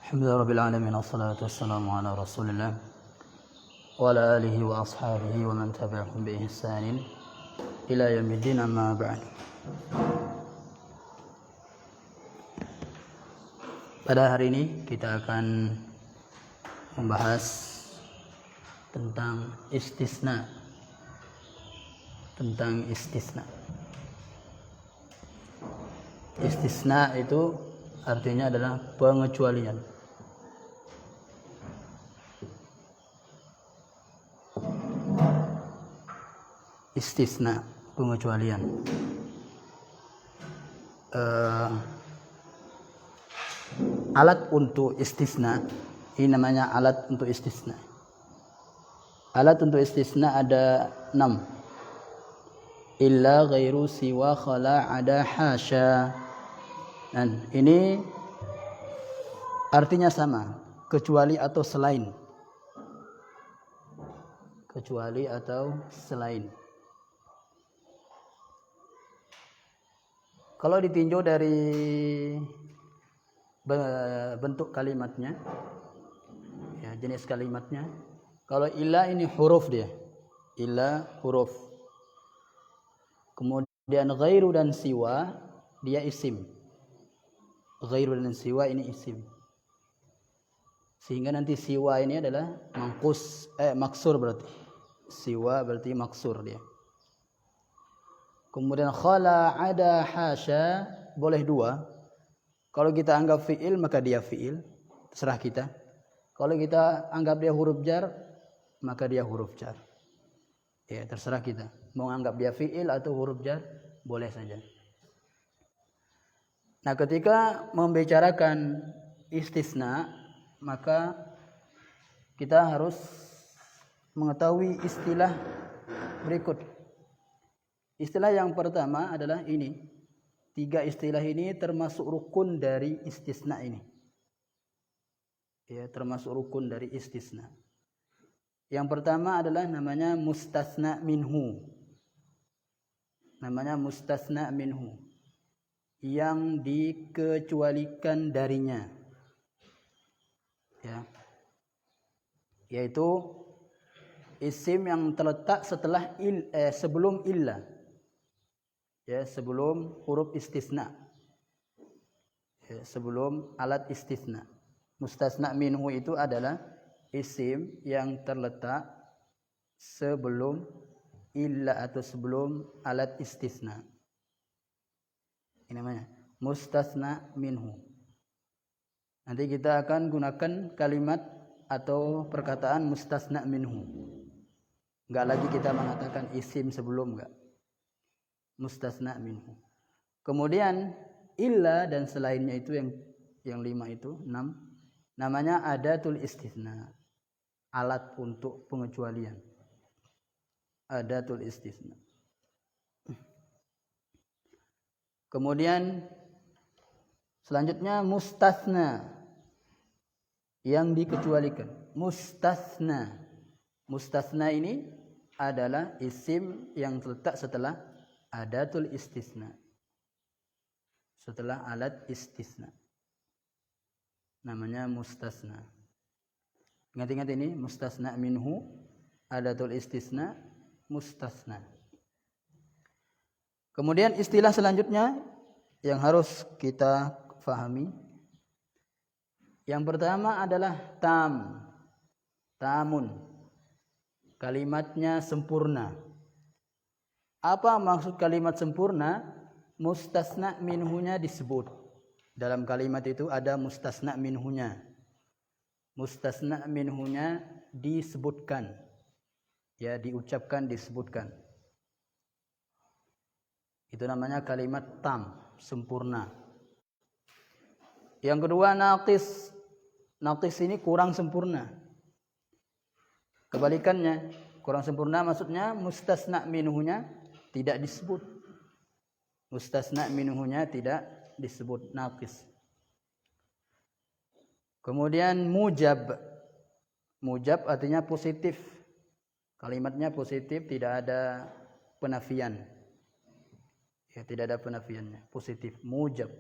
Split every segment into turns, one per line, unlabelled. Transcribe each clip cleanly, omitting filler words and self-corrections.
Alhamdulillah rabbil alamin wassalatu wassalamu ala Rasulillah wa ala alihi wa ashabihi wa man tabi'ahum bi ihsanin ila yaumiddin, amma ba'd. Pada hari ini kita akan membahas tentang istisna. Istisna itu artinya adalah pengecualian. Istisna, pengecualian. Alat untuk istisna, ini namanya alat untuk istisna. Alat untuk istisna ada 6. Illa ghairu siwa khala ada hasya. Dan ini artinya sama, kecuali atau selain. Kecuali atau selain. Kalau ditinjau dari bentuk kalimatnya, ya, jenis kalimatnya. Kalau illa ini huruf dia, illa huruf. Kemudian ghairu dan siwa dia isim. Ghairu dan siwa ini isim. Sehingga nanti siwa ini adalah maksur berarti. Siwa berarti maksur dia. Kemudian khala ada hasya boleh 2. Kalau kita anggap fi'il maka dia fi'il, terserah kita. Kalau kita anggap dia huruf jar maka dia huruf jar. Ya, terserah kita. Mau anggap dia fi'il atau huruf jar boleh saja. Nah, ketika membicarakan istisna maka kita harus mengetahui istilah berikut. Istilah yang pertama adalah ini. 3 istilah ini termasuk rukun dari istisna ini. Ya, termasuk rukun dari istisna. Yang pertama adalah namanya mustasna minhu. Namanya mustasna minhu. Yang dikecualikan darinya. Ya. Yaitu isim yang terletak setelah sebelum illa. Ya, sebelum huruf istisna. Ya, sebelum alat istisna. Mustasna minhu itu adalah isim yang terletak sebelum illa atau sebelum alat istisna. Ini namanya mustasna minhu. Nanti kita akan gunakan kalimat atau perkataan mustasna minhu. Enggak lagi kita mengatakan isim sebelum, enggak. Mustasna minhu. Kemudian illa dan selainnya itu yang 5 itu 6 namanya adatul istisna, alat untuk pengecualian. Adatul istisna. Kemudian selanjutnya mustasna, yang dikecualikan. Mustasna ini adalah isim yang terletak setelah adatul istisna, setelah alat istisna, namanya mustasna. Ingat-ingat ini, mustasna minhu, adatul istisna, mustasna. Kemudian istilah selanjutnya yang harus kita fahami, yang pertama adalah tamun. Kalimatnya sempurna. Apa maksud kalimat sempurna? Mustasna minhunya disebut. Dalam kalimat itu ada mustasna minhunya. Mustasna minhunya disebutkan. Ya, diucapkan, disebutkan. Itu namanya kalimat tam, sempurna. Yang kedua naqis. Naqis ini kurang sempurna. Kebalikannya, kurang sempurna maksudnya mustasna minhunya tidak disebut. Mustasna minhunya tidak disebut, naqis. Kemudian mujab. Mujab artinya positif. Kalimatnya positif, tidak ada penafian. Ya, tidak ada penafiannya, positif, mujab.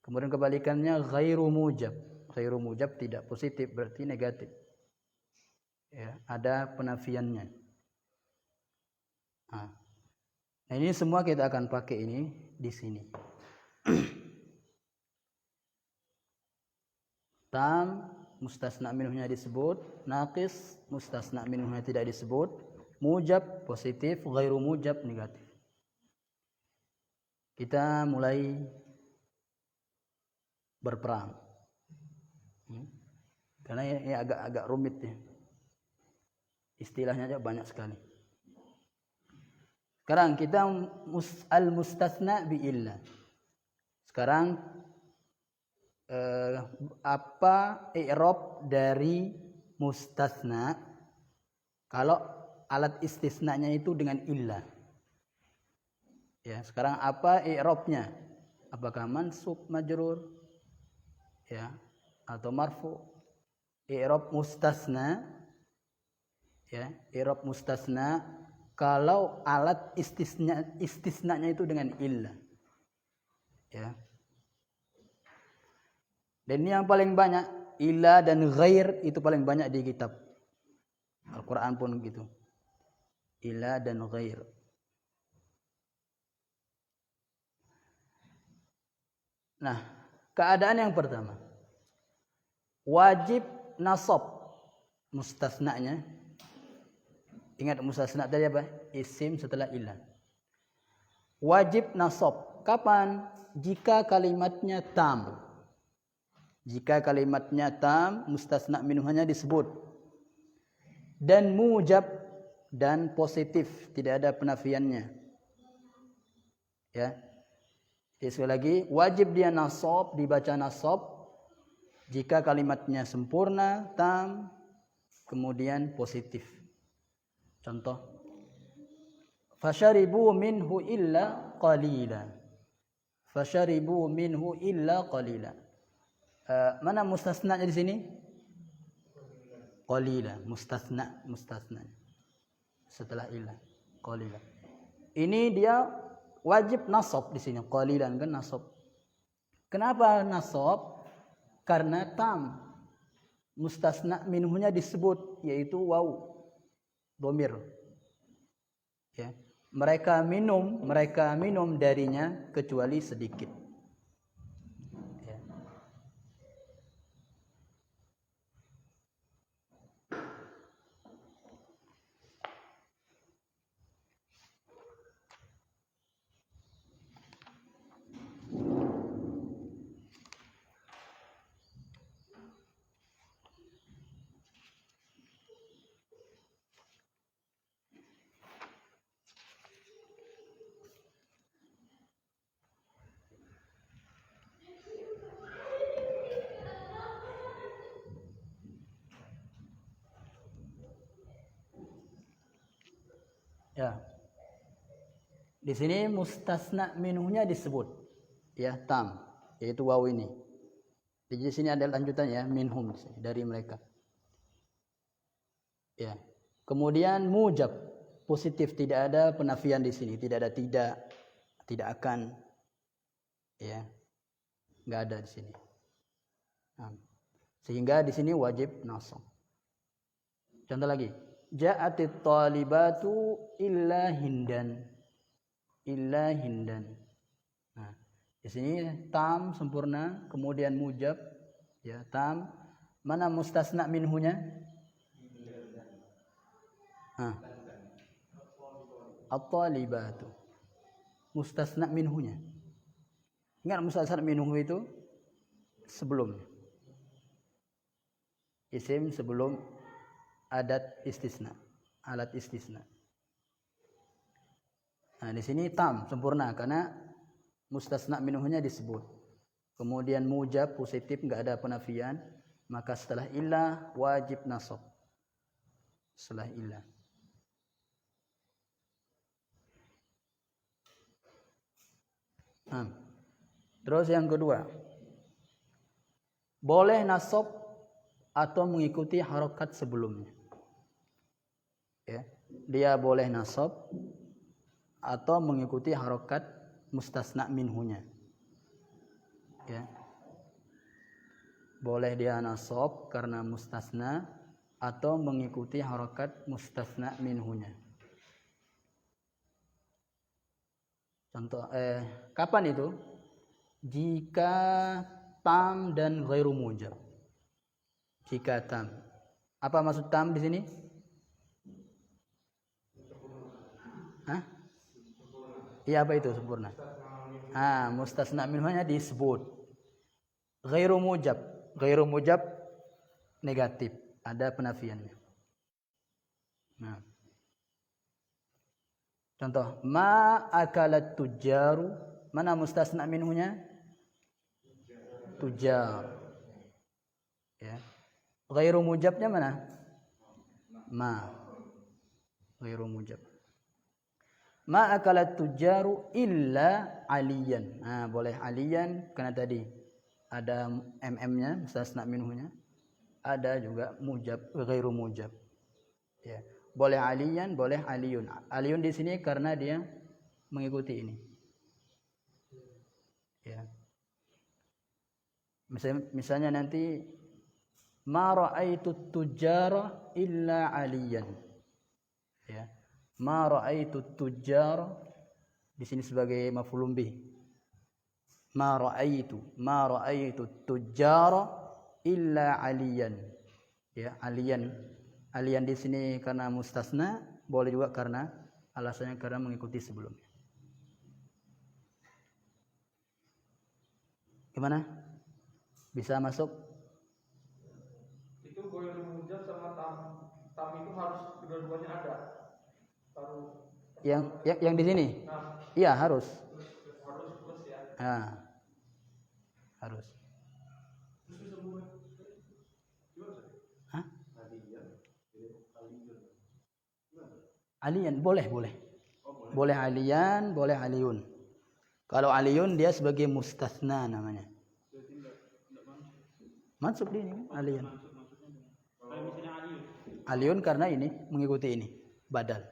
Kemudian kebalikannya ghairu mujab. ghairu mujab tidak positif, berarti negatif. Ya, ada penafiannya. Nah, ini semua kita akan pakai ini di sini. Tam, mustasna minhunya disebut, naqis, mustasna minhunya tidak disebut, mujab positif, ghairu mujab negatif. Kita mulai berperang. Karena ini agak rumit ya. Istilahnya aja banyak sekali. Sekarang kita al-mustasna bi illa. Sekarang apa i'rab dari mustasna kalau alat istisnanya itu dengan illa? Ya, sekarang apa i'rabnya? Apakah mansub, majrur, ya, atau marfu? I'rab mustasna, ya, i'rab mustasna kalau alat istisnanya itu dengan illa. Ya. Dan ini yang paling banyak, illa dan ghair itu paling banyak di kitab. Al-Quran pun gitu. Illa dan ghair. Nah, keadaan yang pertama. Wajib nasab mustasnanya. Ingat mustasna tadi apa? Isim setelah illa. Wajib nasab. Kapan? Jika kalimatnya tam. Jika kalimatnya tam, mustasna minhunya disebut. Dan mujab dan positif, tidak ada penafiannya. Ya. Sekali lagi, wajib dia nasab, dibaca nasab jika kalimatnya sempurna, tam, kemudian positif. Contoh, fasharibu minhu illa qalila. Fasharibu minhu illa qalila. Mana mustasnanya di sini? Qalila, mustasna. Setelah illa, qalila. Ini dia wajib nasab di sini, qalilan kan nasab. Kenapa nasab? Karena tam, mustasna minhunya disebut, yaitu waw, dhamir. Ya, mereka minum darinya kecuali sedikit. Ya. Ya. Di sini mustasna minhunya disebut, ya, tam, yaitu waw ini. Di sini ada lanjutan ya, minhum, dari mereka. Ya. Kemudian mujab, positif, tidak ada penafian di sini, tidak ada tidak akan, ya, nggak ada di sini. Nah, sehingga di sini wajib nasab. Contoh lagi. Ja'atit talibatu illa hindan. Illa hindan. Nah, di sini tam sempurna, kemudian mujab, ya, tam. Mana mustasna minhunya? Nah. At-talibatu. Mustasna minhunya. Ingat mustasna minhu itu sebelum isim, sebelum adat istisna, alat istisna. Nah, di sini tam sempurna karena mustasna minhunya disebut. Kemudian mujab positif, enggak ada penafian, maka setelah illah wajib nasab. Setelah illah. Nah, terus yang kedua, boleh nasab atau mengikuti harokat sebelumnya. Ya, dia boleh nasab atau mengikuti harokat mustasna minhunya. Ya. Boleh dia nasab karena mustasna atau mengikuti harokat mustasna minhunya. Contoh, kapan itu? Jika tam dan ghairu mujab. Jika tam. Apa maksud tam di sini? Hah? Iya, apa itu sempurna? Mustasna minhunya disebut. Ghairu mujab. Ghairu mujab negatif. Ada penafiannya. Nah. Contoh, ma akalat tujaru. Mana mustasna minhunya? Tujar. Ya. Ghairu mujabnya mana? Ma. Ghairu mujab. Ma akalat tujaru illa aliyan. Nah, boleh aliyan karena tadi ada mm-nya, mustasna minhunya. Ada juga mujab, ghairu mujab. Ya. Boleh aliyan, boleh aliyun. Aliyun di sini karena dia mengikuti ini. Ya. Misalnya nanti ma ra'aitu tujara illa aliyan. Ya. Ma ra'aitu tujara di sini sebagai maf'ulun bih. Ma ra'aitu tujara illa aliyan. Ya, aliyan. Aliyan di sini karena mustasna, boleh juga karena alasannya karena mengikuti sebelumnya. Gimana? Bisa masuk?
Itu ghairu mujab sama tam. Tam itu harus dua-duanya ada.
Yang di sini? Iya, harus.
Harus plus ya.
Harus. Aliyan boleh. Boleh aliyan, boleh aliyun. Kalau aliyun dia sebagai mustasna namanya. Masuk di ini aliyun. Aliyun karena ini mengikuti ini badal.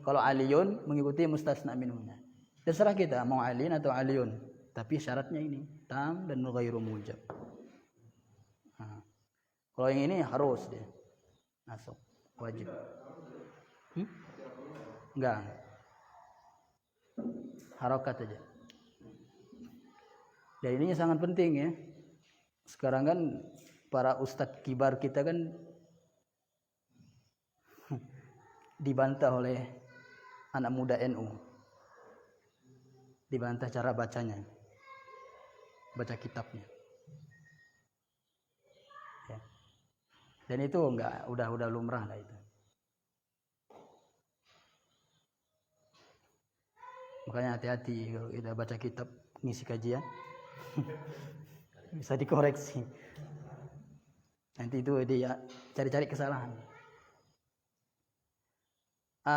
Kalau aliyun mengikuti mustasna minhunya. Terserah kita mau aliyun atau aliyun. Tapi syaratnya ini tam dan ghairu mujab. Kalau yang ini harus dia masuk wajib. Enggak. Harokat aja. Dan ini sangat penting ya. Sekarang kan para ustadz kibar kita kan dibantah oleh anak muda NU. Dibantah cara bacanya. Baca kitabnya. Ya. Dan itu enggak udah lumrah lah itu. Makanya hati-hati kalau kita baca kitab ngisi kajian. Bisa dikoreksi. Nanti itu dia cari-cari kesalahan.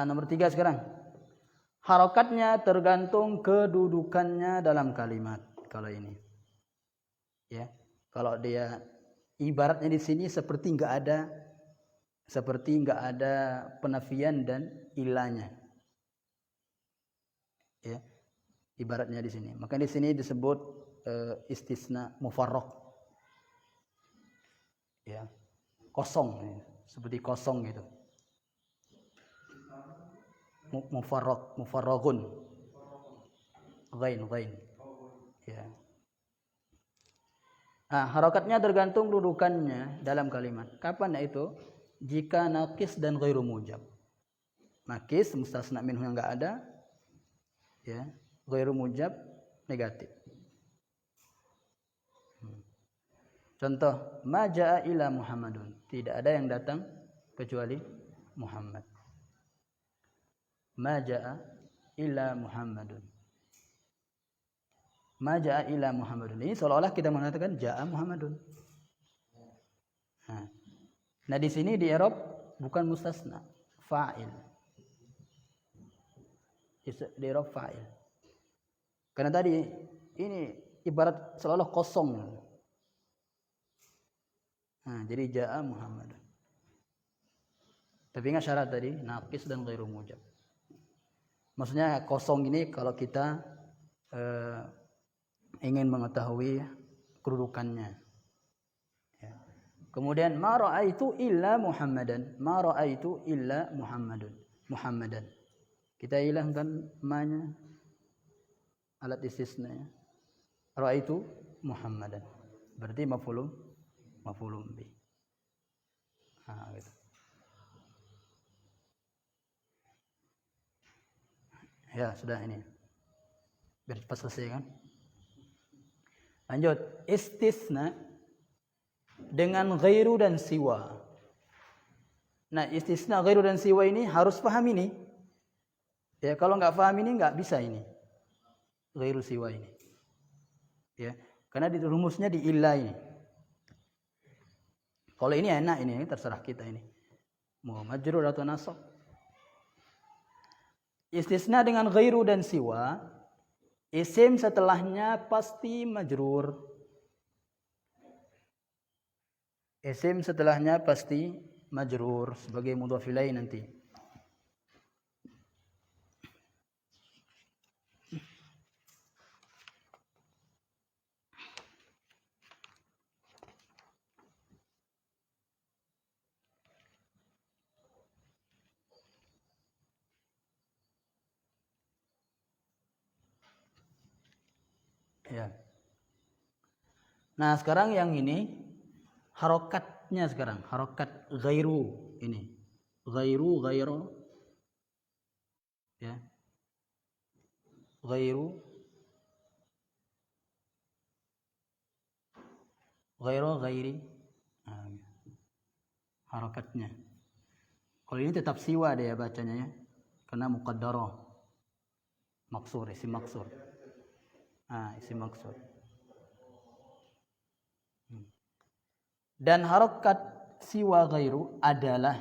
Nomor 3 sekarang. Harokatnya tergantung kedudukannya dalam kalimat. Kalau ini. Ya. Kalau dia ibaratnya di sini seperti enggak ada penafian dan ilahnya. Ya. Ibaratnya di sini. Maka di sini disebut istisna mufarraq. Ya. Kosong ya. Seperti kosong gitu. Mufarragun. Ghain. Ya. Harokatnya tergantung dudukannya dalam kalimat. Kapan itu? Jika naqis dan ghairu mujab. Naqis mustasna minhu yang enggak ada. Ya. Ghairu mujab negatif. Contoh, ma jaa ila Muhammadun. Tidak ada yang datang kecuali Muhammad. Ma jaa ila Muhammadun. Ma jaa ila Muhammadun. Ini seolah-olah kita mengatakan jaa Muhammadun. Nah di sini di i'rab bukan mustasna, fa'il. Di i'rab fa'il. Karena tadi ini ibarat seolah-olah kosong. Jadi jaa Muhammadun. Tapi ingat syarat tadi naqis dan ghairu mujab. Maksudnya kosong ini kalau kita ingin mengetahui kedudukannya. Ya. Kemudian ma ra'aitu illa Muhammadan. Ma ra'aitu illa Muhammadan. Kita hilangkan ma-nya, alat istisna ya. Ra'aitu Muhammadan. Berarti maf'ulun bi. Gitu. Ya, sudah ini. Biar cepat selesai kan? Lanjut, istisna dengan ghairu dan siwa. Nah, istisna ghairu dan siwa ini harus paham ini. Ya, kalau nggak paham ini nggak bisa ini. Ghairu siwa ini. Ya, karena di rumusnya di illa ini. Kalau ini enak ini terserah kita ini. Mau majrur atau nasab. Istisna dengan ghairu dan siwa, isim setelahnya pasti majrur. Isim setelahnya pasti majrur sebagai mudhaf ilaih nanti. Ya. Nah, sekarang yang ini harokatnya sekarang, harokat ghairu ini. Ghairu. Ya. Ghairu ghairi. Nah, harokatnya. Kalau ini tetap siwa dia bacanya ya. Karena muqaddarah. Maksur, isim maksur. Isim maksur. Dan harokat siwa ghairu adalah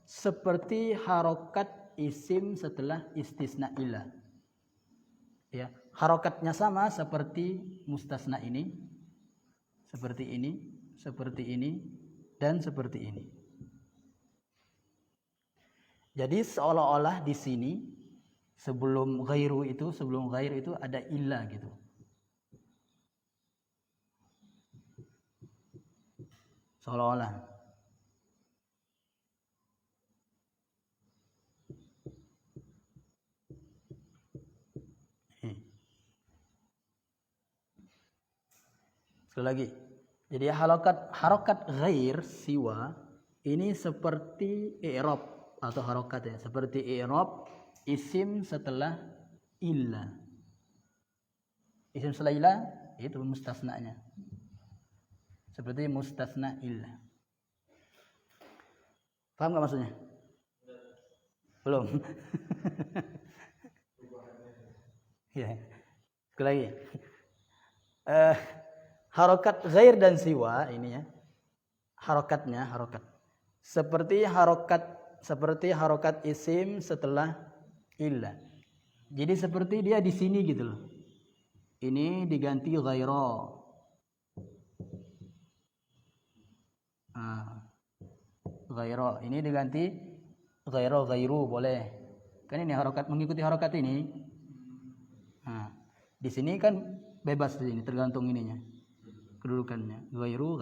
seperti harokat isim setelah istisna illa. Ya, harokatnya sama seperti mustasna ini, seperti ini, dan seperti ini. Jadi seolah-olah di sini sebelum ghair itu ada illa gitu. Seolah-olah. Sekali lagi. Jadi harokat ghair siwa ini seperti i'rab atau harokat ya, seperti i'rab isim setelah illa. Isim setelah illa itu mustasnanya. Seperti mustasna illa. Paham enggak maksudnya? Belum. Ya. Sekali lagi. Harokat ghair dan siwa ini ya. Harokat. Seperti harokat isim setelah illa. Jadi seperti dia di sini gitu loh. Ini diganti ghaira. Ghaira. Ini diganti ghairu boleh. Kan ini harokat mengikuti harokat ini. Di sini kan bebas di sini tergantung ininya. Kedudukannya. Ghairu.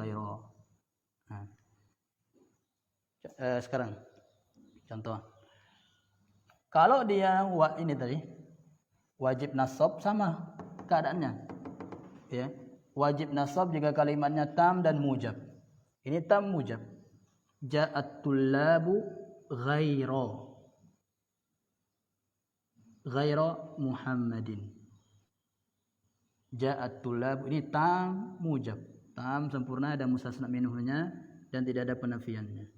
Sekarang contoh. Kalau dia ini tadi wajib nasab sama keadaannya. Ya. Wajib nasab jika kalimatnya tam dan mujab. Ini tam mujab. Ja'at tullabu ghaira Muhammadin. Ja'at tullabu ini tam mujab. Tam sempurna ada mustasna minhunya dan tidak ada penafiannya.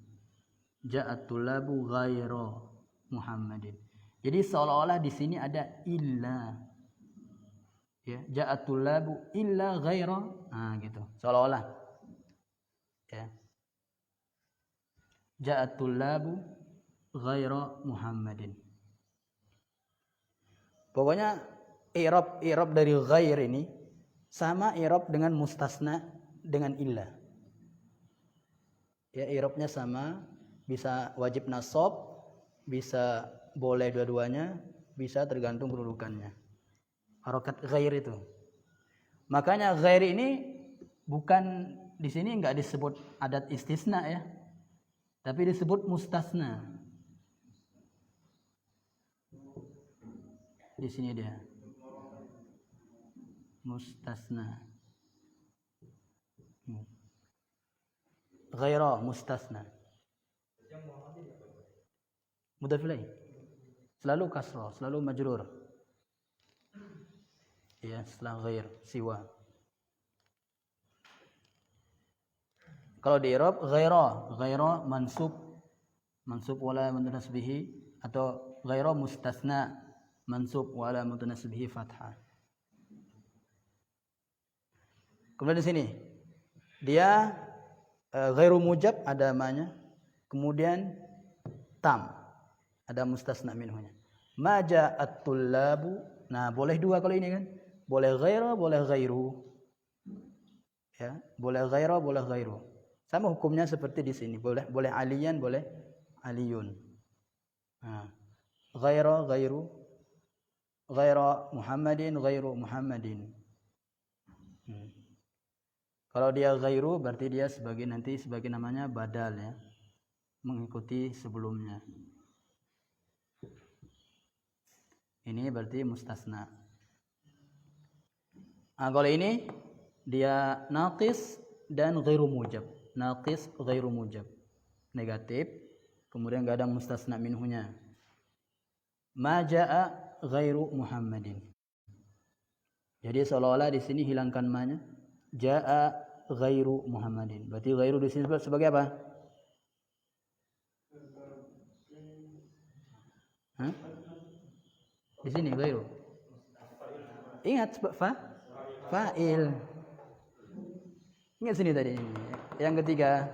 Ja'at tullabu ghaira Muhammadin. Jadi seolah-olah di sini ada illa. Ya, ja'at tullabu illa ghaira. Gitu. Seolah-olah. Ya. Ja'at tullabu ghaira Muhammadin. Pokoknya i'rab dari ghair ini sama i'rab dengan mustasna dengan illa. Ya, i'rabnya sama, bisa wajib nasab, bisa boleh dua-duanya, bisa tergantung kedudukannya. harokat ghair itu. Makanya ghair ini bukan di sini enggak disebut adat istisna ya. Tapi disebut mustasna. Di sini dia. Mustasna. Ghaira mustasna. Mudhaf ilaih. Selalu kasrah, selalu majrur. Ya, setelah ghair, siwa. Kalau di i'rab ghaira mansub wala mutanasbihi atau ghaira mustasna mansub wala mutanasbihi fathah. Kemudian di sini dia ghairu mujab ada ma-nya, kemudian tam ada mustasna minhunya. Ma ja'at tullabu. Nah, boleh dua kalau ini kan. Boleh ghaira, boleh ghairu. Ya, boleh ghaira, boleh ghairu. Sama hukumnya seperti di sini. Boleh aliyan, boleh aliyun. Nah, ghaira, ghairu. Ghaira Muhammadin, ghairu Muhammadin. Kalau dia ghairu berarti dia nanti sebagai namanya badal ya. Mengikuti sebelumnya. Ini berarti mustasna. Nah, kalau ini dia naqis dan ghairu mujab. Naqis ghairu mujab. Negatif, kemudian enggak ada mustasna minhunya. Ma jaa ghairu Muhammadin. Jadi seolah-olah di sini hilangkan ma-nya. Jaa ghairu Muhammadin. Berarti ghairu di sini sebagai apa? Hah? Di sini ghairu. Ingat fa'il. Ingat sini tadi. Yang ketiga.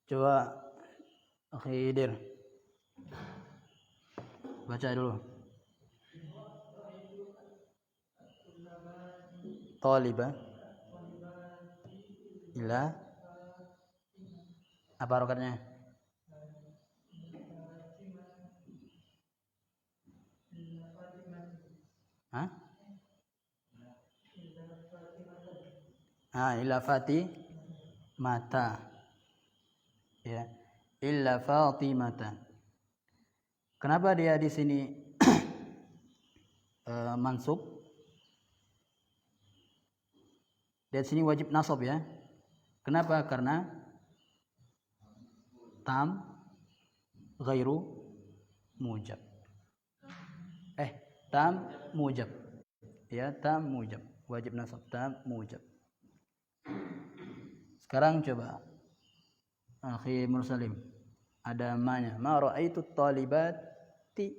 Coba Khidir baca dulu. Taliba ila apa harokatnya? Hah? Ila fati mata. Ya. Illa Fatimata. Kenapa dia di sini mansub? Dia di sini wajib nasab ya. Kenapa? Karena tam ghairu mujab. Tam mujab. Ya, tam mujab. Wajib nasab tam mujab. Sekarang coba Akhi Mursalim. Ada ma-nya. Ma ra'aitu talibati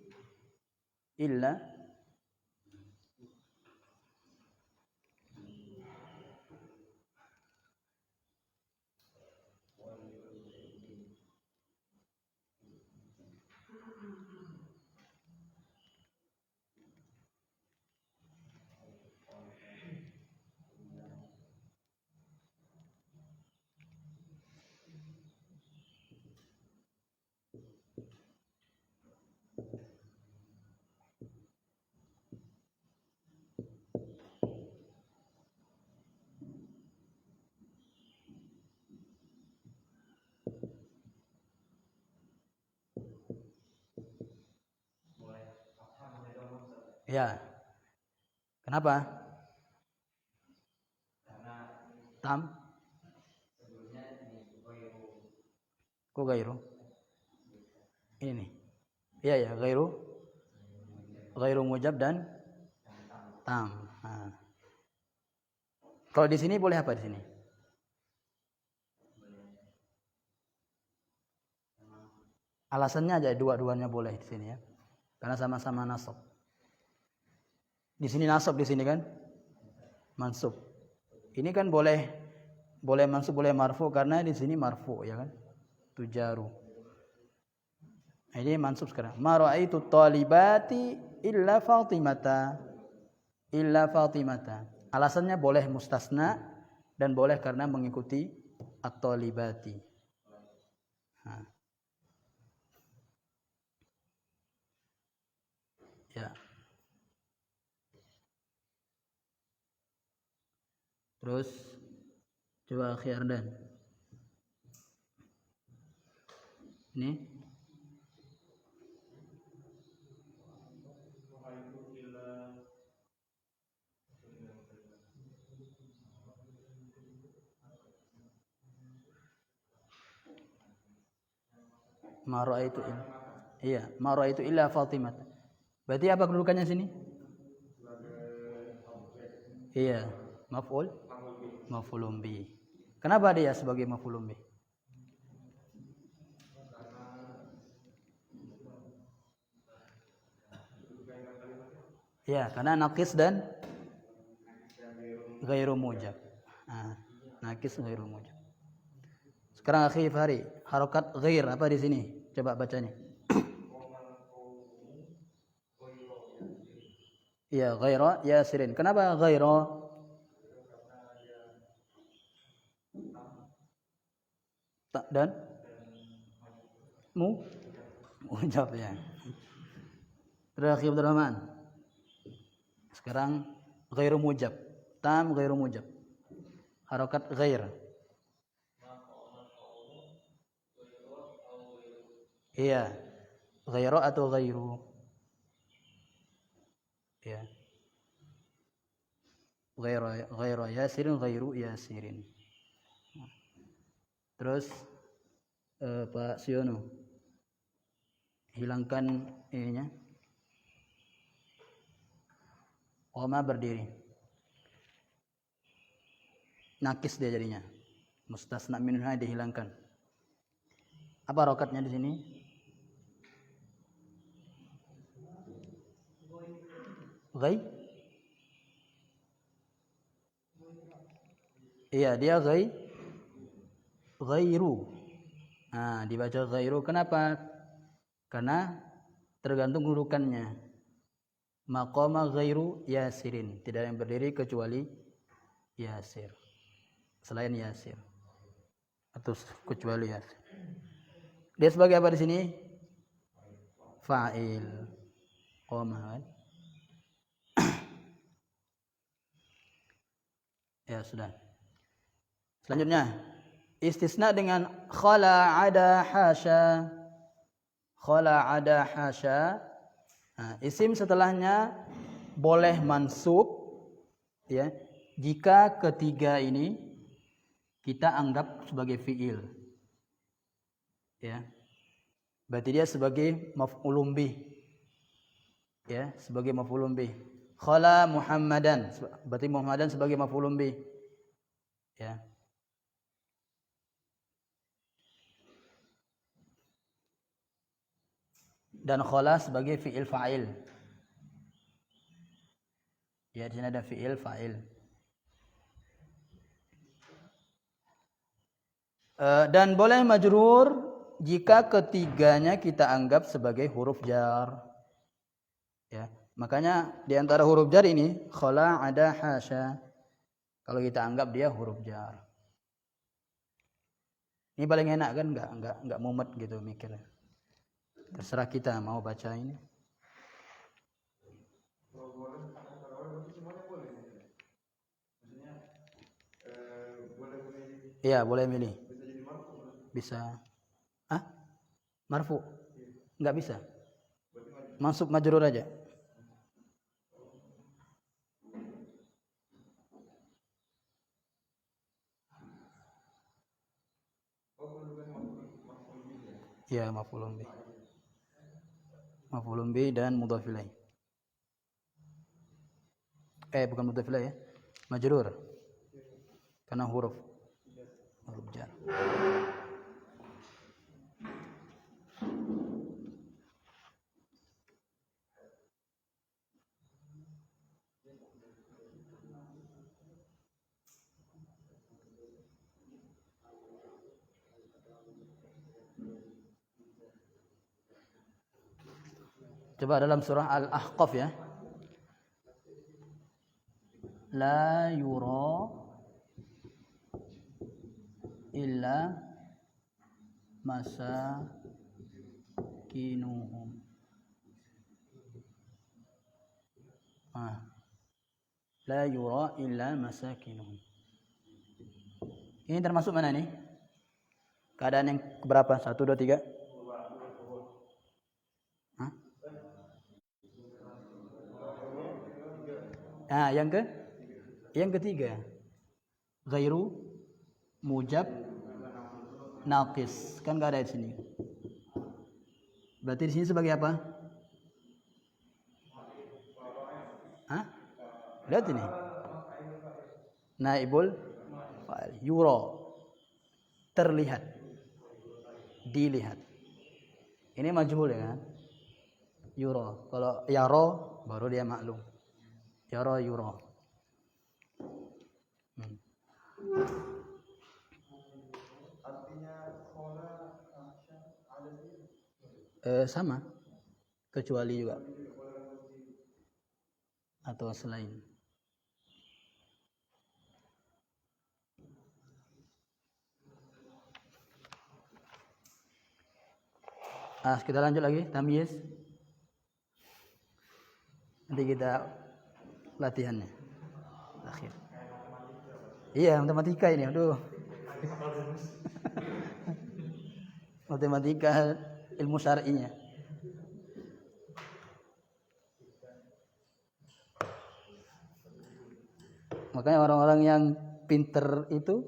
illa ya. Kenapa? Tam kok gairu? Ini nih. Iya ya, gairu ghairu mujab dan tam. Nah. Kalau di sini boleh apa di sini? Alasannya aja dua-duanya boleh di sini ya. Karena sama-sama nasab. Di sini nasab, di sini kan mansub. Ini kan boleh mansub, boleh marfu karena di sini marfu ya kan? Tujaru. Ini mansub sekarang. Ma ra'aitu talibati illa Fatimata. Illa Fatimata. Alasannya boleh mustasna dan boleh karena mengikuti at-talibati. Nah. Ya. Terus coba Akhi Ardan. Ini ma ra'aitu illa. Iya, ma ra'aitu illa Fatimah. Berarti apa kedudukannya sini? Iya, maf'ulun bi. Kenapa dia sebagai maf'ulun bi? Ya, karena naqis dan ghairu mujab. Nah, naqis ghairu mujab. Sekarang Akhi Fahri, harokat ghair apa di sini? Coba bacanya. Iya, ghaira yasirin. Kenapa ghaira? Dan mujab ya. Terakhir Abdul Rahman. Sekarang ghairu mujab. Tam ghairu mujab. Harokat ghair. Iya. Ghairu atau ghairu? Ya. Ghairu yasirin, ghairu yasirin. Terus Pak Siono, hilangkan ininya. Koma berdiri. Nakis dia jadinya. Mustasna minha dihilangkan. Apa rokatnya di sini? Ghai? Iya, dia ghairu. Nah, dibaca ghairu. Kenapa? Karena tergantung kedudukannya. Maqama ghairu yasirin. Tidak ada yang berdiri kecuali yasir. Selain yasir. Atau kecuali yasir. Dia sebagai apa di sini? Fa'il. Qama kan? Ya, sudah. Selanjutnya, istisna dengan khala ada hasya. Khala ada hasya. Nah, isim setelahnya boleh mansub ya, jika ketiga ini kita anggap sebagai fiil. Ya. Berarti dia sebagai maf'ulun bih. Ya, sebagai maf'ulun bih. Khala Muhammadan, berarti Muhammadan sebagai maf'ulun bih. Ya. Dan khala sebagai fi'il fa'il. Ya, di sini ada fi'il fa'il. Dan boleh majrur jika ketiganya kita anggap sebagai huruf jar. Ya, makanya di antara huruf jar ini khala ada hasya. Kalau kita anggap dia huruf jar. Ini paling enak kan, enggak mumet gitu mikirnya. Terserah kita mau baca ini. Iya, boleh milih. Bisa. Hah? Marfu? Enggak bisa. Mansub majrur aja. Ya, maf'ulun bih. Maf'ulun bih dan mudhaf ilaih. Bukan mudhaf ilaih ya. Majrur. Karena huruf jar. Coba dalam surah Al-Ahqaf ya. La yura illa masakinuhum. La yura illa masakinuhum. Ini termasuk mana nih? Keadaan yang berapa? 1, 2, 3? Yang ketiga. Ghairu mujab naqis. Kan enggak ada di sini. Berarti di sini sebagai apa? Lihat ini. Naibul fa'il. Yura. Terlihat. Dilihat. Ini majhul ya kan? Yura. Kalau yara baru dia maklum. Yara yura.
Artinya khola ada sih.
Sama. Kecuali juga. Atau selain. Kita lanjut lagi tamyiz. Nanti kita latihannya akhir. Iya, matematika ini. Aduh. Matematika ilmu syar'inya. Makanya orang-orang yang pinter itu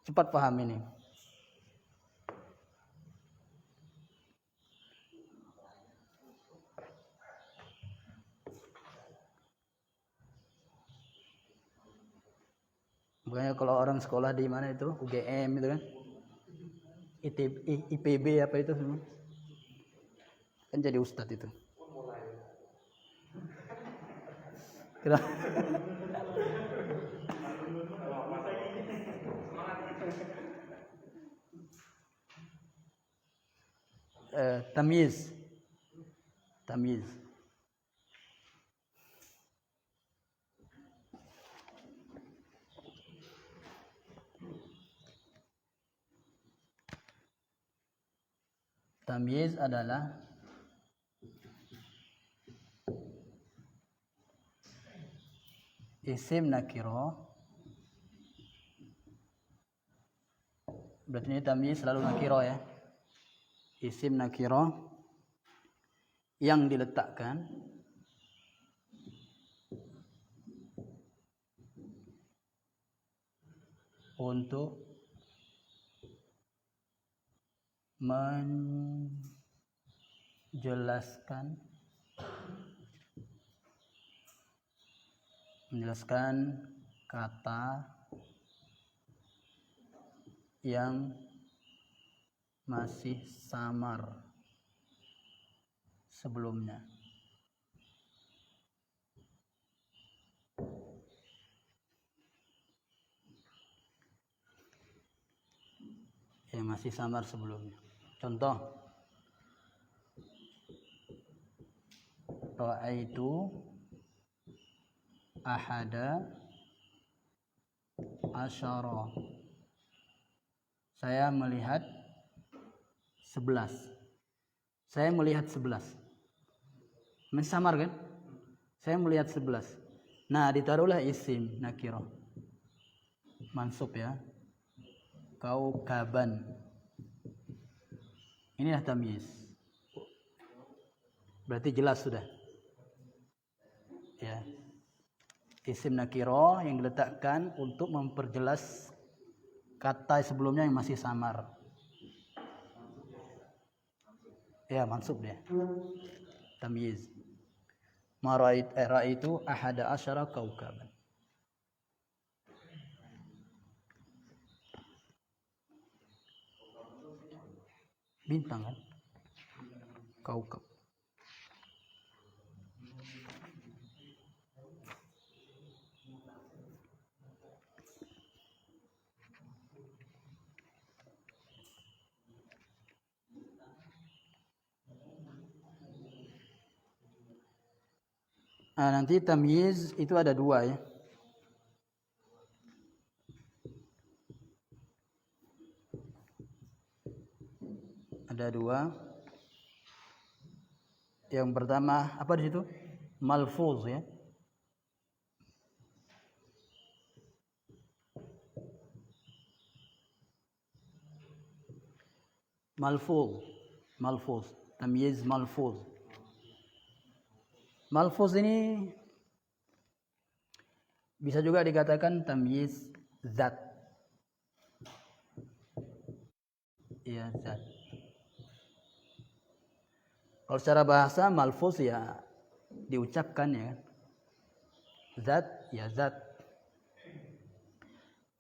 cepat paham ini. Makanya kalau orang sekolah di mana itu UGM itu kan, IPB apa itu semua, kan jadi ustadz itu. Tamyiz. Tamyiz adalah isim nakiro. Berarti ini tamyiz selalu nakiro ya. Isim nakiro yang diletakkan untuk menjelaskan kata yang masih samar sebelumnya. Yang masih samar sebelumnya. Contoh, ra'aitu ahada asyara. Saya melihat 11. Saya melihat 11. Masih samar kan? Saya melihat 11. Nah, ditaruhlah isim nakirah. Mansub ya. Kaukaban. Inilah tamyiz. Berarti jelas sudah. Ya. Isim nakiro yang diletakkan untuk memperjelas kata sebelumnya yang masih samar. Ya, mansub dia. Tamyiz. Ra'aitu ahada asyara kaukaban. Bintang kan? Kaukab. Nah, nanti tamyiz itu ada dua ya. Ada dua. Yang pertama apa di situ? Malfuz ya. Malfuz. Tamyiz malfuz. Malfuz ini bisa juga dikatakan tamyiz zat. Ya, zat. Kalau secara bahasa malfuz ya diucapkan ya. Zat ya zat.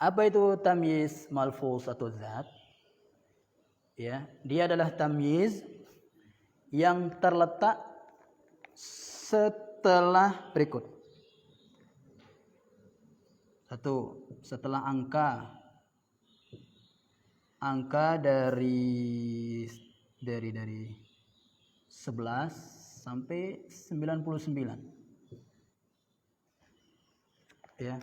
Apa itu tamyiz malfuz atau zat? Ya, dia adalah tamyiz yang terletak setelah berikut. Satu, setelah angka dari 11 sampai 99. Ya.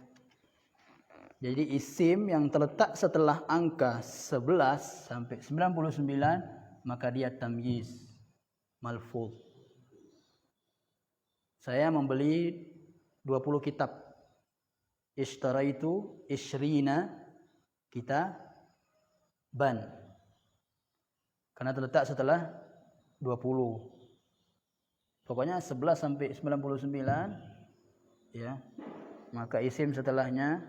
Jadi isim yang terletak setelah angka 11 sampai 99 maka dia tamyiz malfuz. Saya membeli 20 kitab. Ishtaraitu 20 kitaban. Karena terletak setelah 20. Pokoknya 11 sampai 99 ya. Maka isim setelahnya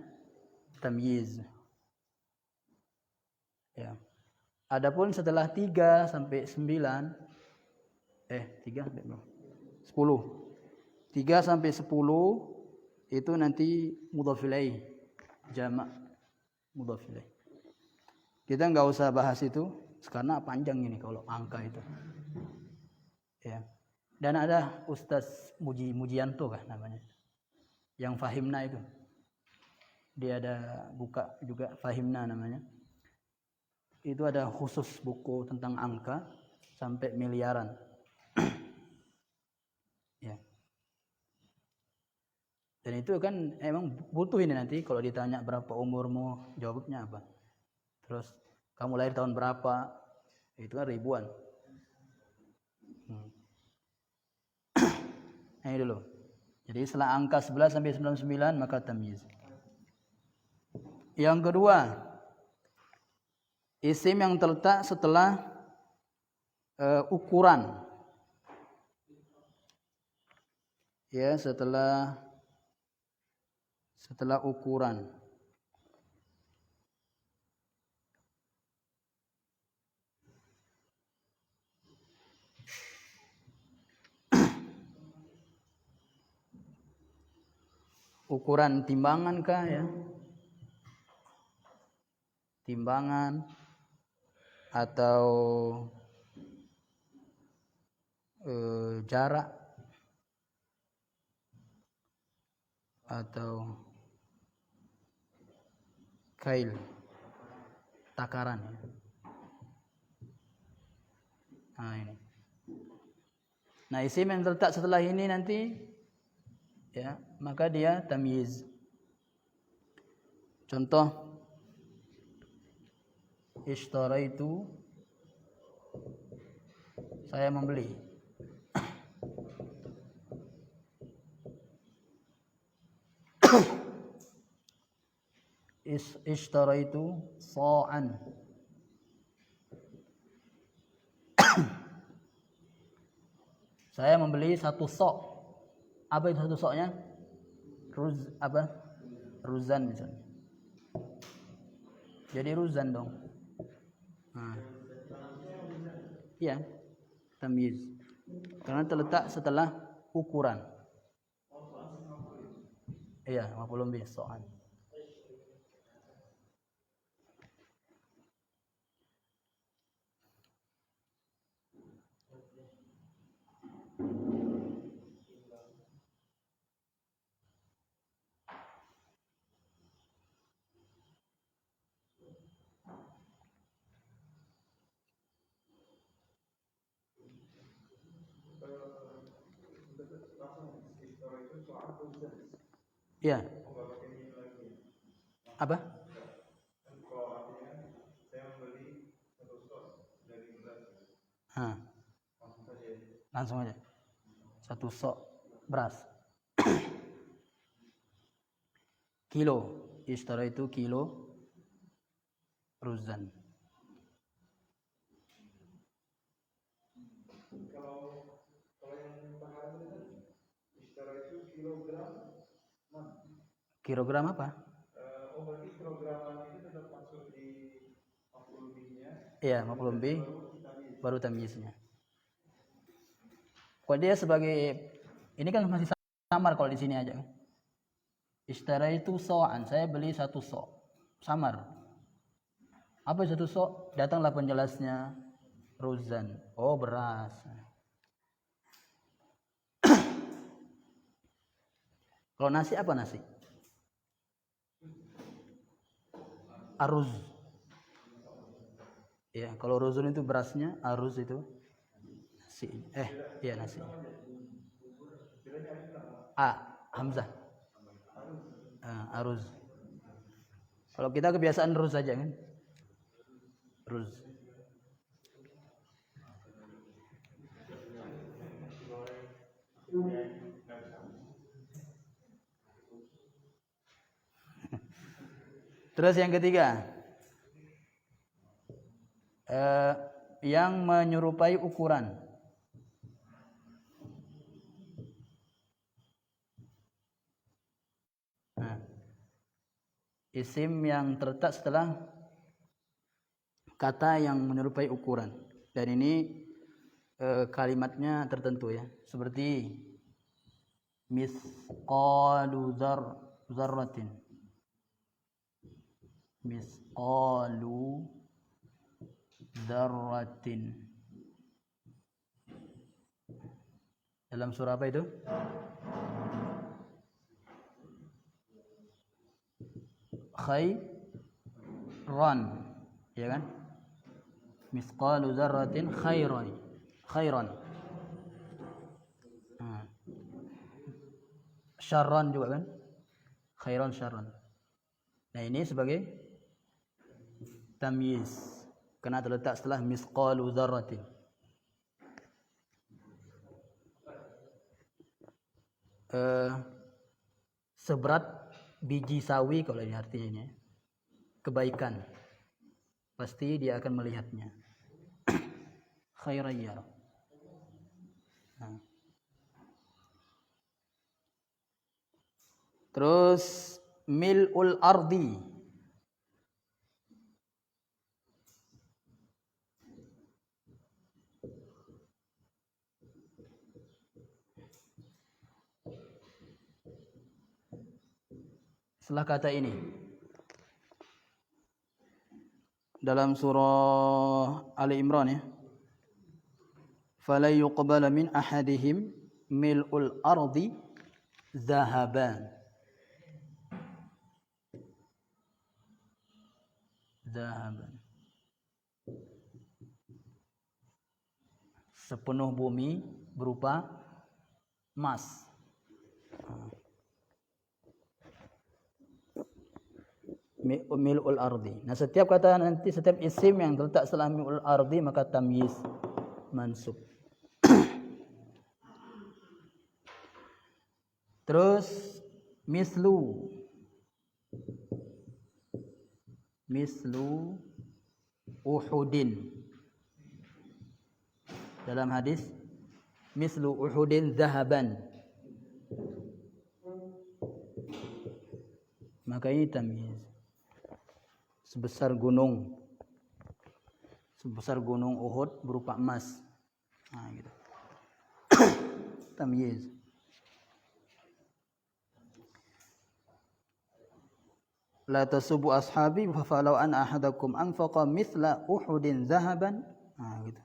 tamyiz. Ya. Adapun setelah 3 sampai 9 3 sampai 10. 3 sampai 10 itu nanti mudhaf ilaih, jamak mudhaf ilaih. Kita enggak usah bahas itu karena panjang ini kalau angka itu. Ya. Dan ada Ustaz Mujianto kan namanya. Yang Fahimna itu. Dia ada buka juga Fahimna namanya. Itu ada khusus buku tentang angka sampai miliaran. Ya. Dan itu kan emang butuh ini nanti kalau ditanya berapa umurmu, jawabnya apa. Terus kamu lahir tahun berapa? Itu kan ribuan. Ini dulu. Jadi setelah angka 11 sampai 99 maka tamyiz. Yang kedua, isim yang terletak setelah ukuran. Ya, setelah ukuran. Ukuran timbangan kah ya? Timbangan atau jarak atau kail, takaran ya. Nah ini. Nah isim yang terletak setelah ini nanti ya maka dia tamyiz. Contoh, ishtaraitu, saya membeli. Ishtaraitu sa'an. Saya membeli satu sok. Apa itu satu soknya? Ruzan misalnya. Jadi ruzan dong. Nah. Iya, tamyiz. Karena terletak setelah ukuran. Iya, maf'ulun bih sa'an. Iya. Apa? Langsung aja. 1 sok beras. Kilo. Ishtara itu kilo ruzan.
Kalau yang pahala itu kan ishtara itu kilogram.
Kilogram apa?
Berarti kilogram itu tetap masuk di maf'ul bihnya.
Iya, maf'ul bih baru tamyiznya. Kalau dia sebagai ini kan masih samar kalau di sini aja. Ishtara itu so'an, saya beli 1 so'. Samar. Apa 1 so'? Datanglah penjelasnya ruzan. Oh, beras. Kalau nasi apa nasi? Aruz. Ya, kalau ruzun itu berasnya, aruz itu nasi. Iya nasi. Hamzah. Aruz. Kalau kita kebiasaan ruz saja kan? Ruz. Terus yang ketiga, yang menyerupai ukuran. Isim yang terletak setelah kata yang menyerupai ukuran. Dan ini kalimatnya tertentu ya, seperti misqalu dzarratin. Misqalu dzarratin. Dalam surah apa itu? Khairan, ya kan? Misqalu dzarratin khairan. Syarran juga kan? Khairan syarran. Nah, ini sebagai tamyiz karena terletak setelah misqalu dzarratin. Seberat biji sawi kalau ini artinya kebaikan, pasti dia akan melihatnya. Khairan yara. Terus mil'ul ardi. Setelah kata ini dalam surah Ali Imran ya. Fala yuqbala min ahadihim mil'ul ardi zahaban. Sepenuh bumi berupa emas. Mil'ul ardi. Nah, setiap kata nanti, setiap isim yang terletak setelah mil'ul ardi maka tamyiz mansub. Terus mislu Uhudin. Dalam hadis mislu Uhudin zahaban. Maka ini tamyiz. Sebesar gunung Uhud berupa emas. Nah, gitu. Tamyiz. la tasubbu ashabi fa falau an ahadakum anfaqa mithla uhudin zahaban. Nah, gitu.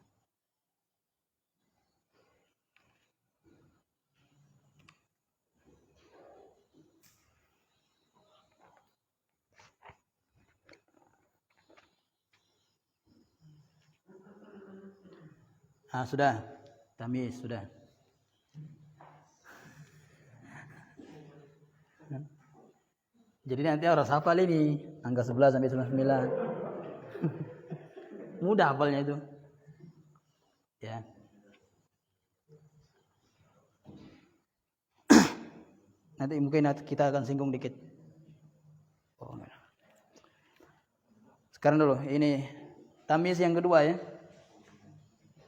Sudah. Tamyiz sudah. Jadi nanti harus hafal ini angka 11 sampai 99. Mudah hafalnya itu. Ya. Nanti mungkin kita akan singgung dikit. Sekarang dulu ini tamyiz yang kedua ya.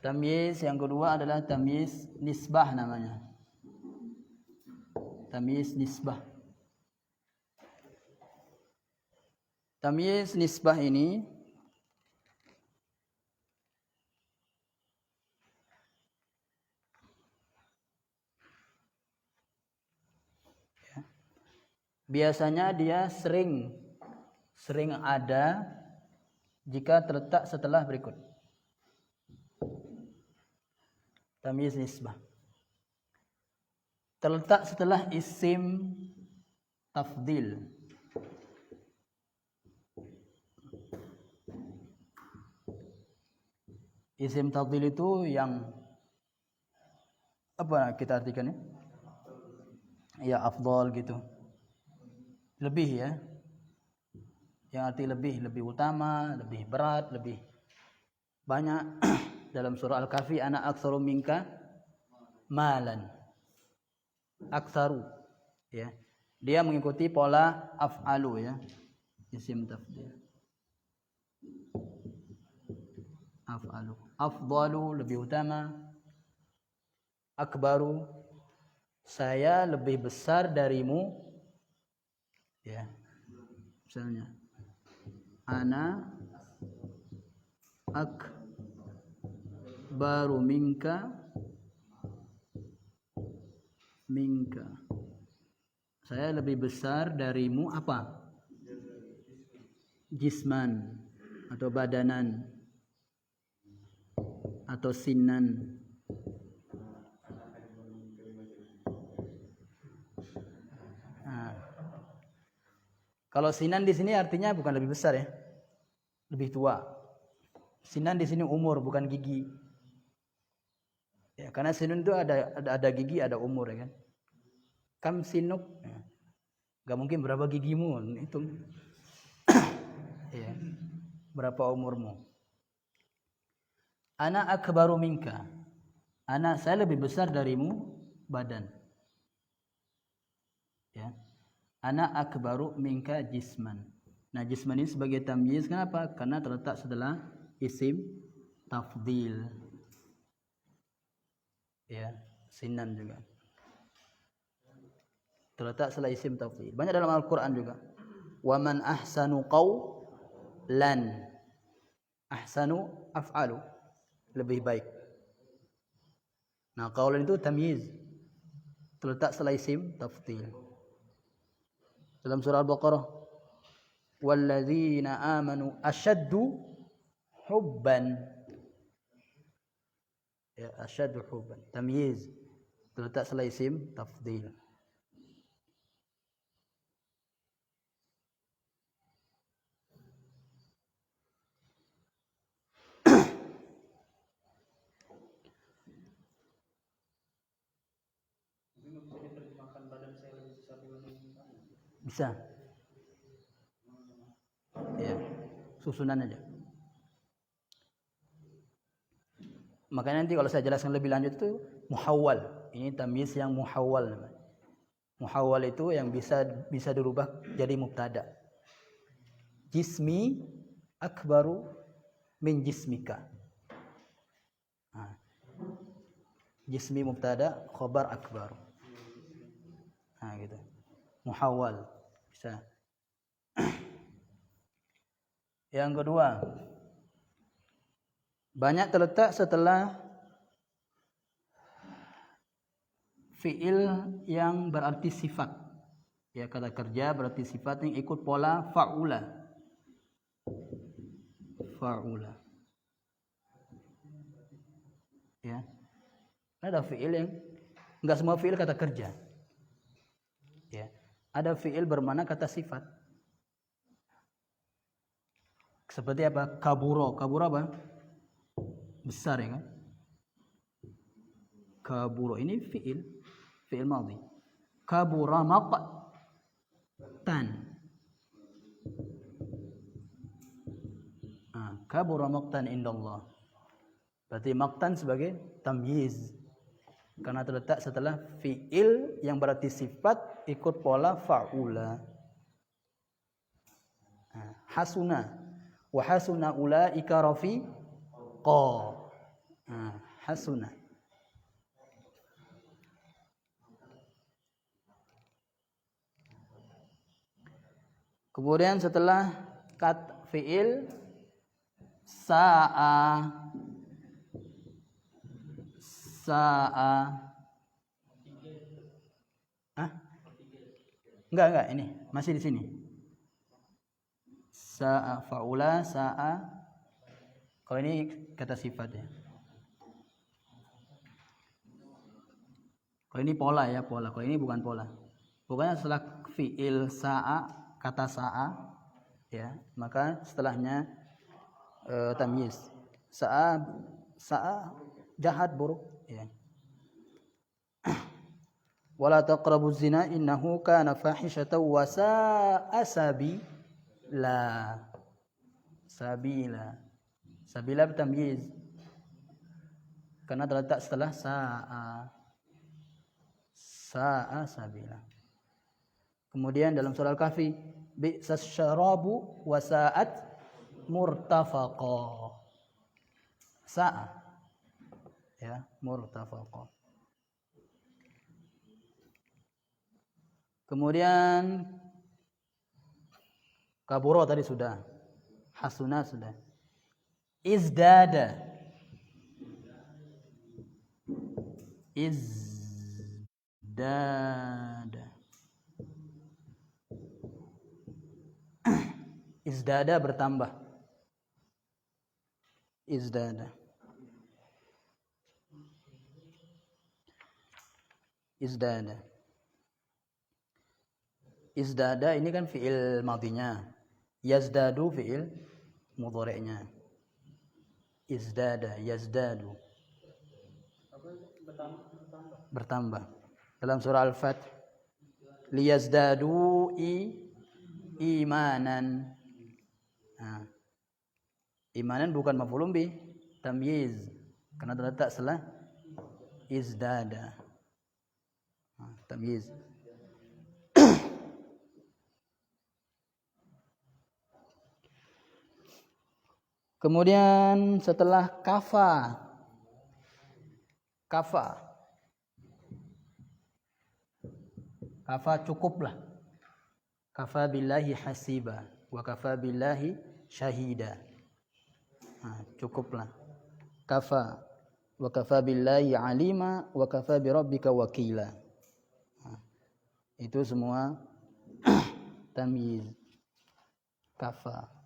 Tamyiz yang kedua adalah tamyiz nisbah namanya. Tamyiz nisbah. Tamyiz nisbah ini biasanya dia sering ada jika terletak setelah berikut. Tamyiz nisbah terletak setelah isim tafdil. Isim tafdil itu yang apa kita artikannya? Ya afdal gitu. Lebih ya. Yang arti lebih utama, lebih berat, lebih banyak. Dalam surah Al-Kahfi, ana aktsaru minka malan. Aktsaru ya. Dia mengikuti pola af'alu ya. Isim tafdil. Af'alu. Afdalu lebih utama. Akbaru saya lebih besar darimu. Ya. Misalnya ana akbaru minka saya lebih besar darimu apa? Jisman atau badanan atau sinan. Kalau sinan di sini artinya bukan lebih besar ya, lebih tua. Sinan di sini umur bukan gigi. Ya, karena sinun itu ada gigi, ada umur ya kan. Kam sinuk, ya. Gak mungkin berapa gigimu, itu. Ya. Berapa umurmu? Ana akbaru minka. Saya lebih besar darimu badan. Ya. Ana akbaru minka jisman. Nah, jisman ini sebagai tamyiz kenapa? Karena terletak setelah isim tafdil. Ya, sinan juga. Terletak setelah isim tafdil. Banyak dalam Al-Qur'an juga. Wa man ahsanu qawlan. Ahsanu af'alu. Lebih baik. Nah, qawlan itu tamyiz. Terletak setelah isim tafdil. Dalam surah Al-Baqarah, walladzina amanu asyaddu hubban. Ya, asyaddu hubban. Tamyiz. Terletak setelah isim tafdil. Bisa. Ya, susunan aja. Makanya nanti kalau saya jelaskan lebih lanjut itu muhawwal. Ini tamyiz yang muhawwal namanya. Muhawwal itu yang bisa dirubah jadi mubtada. Jismi akbaru min jismika. Nah, jismi mubtada, khabar akbaru. Nah, gitu. Muhawwal. Bisa. Yang kedua, banyak terletak setelah fi'il yang berarti sifat. Ya, kata kerja berarti sifat yang ikut pola fa'ula. Fa'ula. Ya. Ada fi'il yang enggak semua fi'il kata kerja. Ya. Ada fi'il bermakna kata sifat. Seperti apa? Kaburo. Kaburo apa? Besar ya kan? Kaburo ini fi'il. Fi'il madhi. Kabura maqtan. Kabura maqtan indallah. Berarti maqtan sebagai tamyiz. Karena terletak setelah fi'il yang berarti sifat ikut pola fa'ula. Hasuna. Wa hasuna ulaika rafiqa. Hasuna. Kemudian setelah fi'il sa'a. Enggak, ini masih di sini. Sa'a fa'ula sa'a. Kalau ini kata sifat ya. Kalau ini pola ya, pola. Kalau ini bukan pola. Pokoknya setelah fi'il sa'a, kata sa'a ya, maka setelahnya tamyiz. Sa'a jahat, buruk ya. Wala taqrabuz zina innahu kana fahishatan wa sa'a sabila. Sabila bertamyiz karena terletak setelah sa'a sabila. Kemudian dalam surah Al-Kahfi bi'sas syarabu wa sa'at murtafaqa. Sa'a ya, murtafaqa. Kemudian kaburo tadi sudah, hasuna sudah, izdada, izdada bertambah, izdada. Izdada ini kan fi'il madhinya. Yazdadu fi'il mudhari'nya. Izdada, yazdadu. Bertambah. Dalam surah Al-Fath, liyazdadu imanan. Imanan bukan maf'ulun bih, tamyiz. Karena terletak setelah izdada. Tamyiz. Kemudian setelah kafa cukuplah. Kafa billahi hasiba wa kafa billahi syahida. Cukuplah. Kafa wa kafa billahi alima wa kafa bi rabbika wakila. Itu semua tamyiz. Kafa.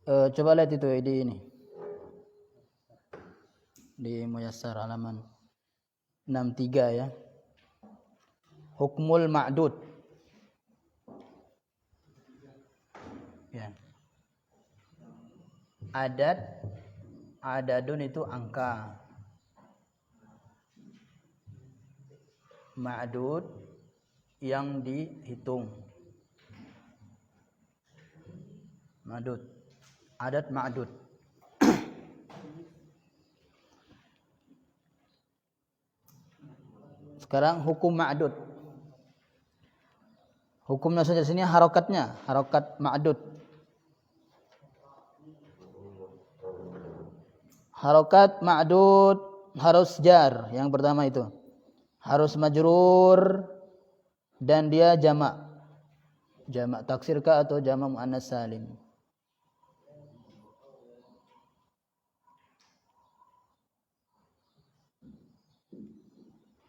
Coba lihat itu di ini. Di Muyassar halaman 63 ya. Hukmul ma'dud. Ya. Adadun itu angka. Ma'dud yang dihitung. Ma'dud. Adad ma'dud. Sekarang hukum ma'dud. Hukumnya saja sini harokatnya, harokat ma'dud. Harokat ma'dud harus jar, yang pertama itu. Harus majrur dan dia jamak. Jamak taksir ka atau jamak muannas salim.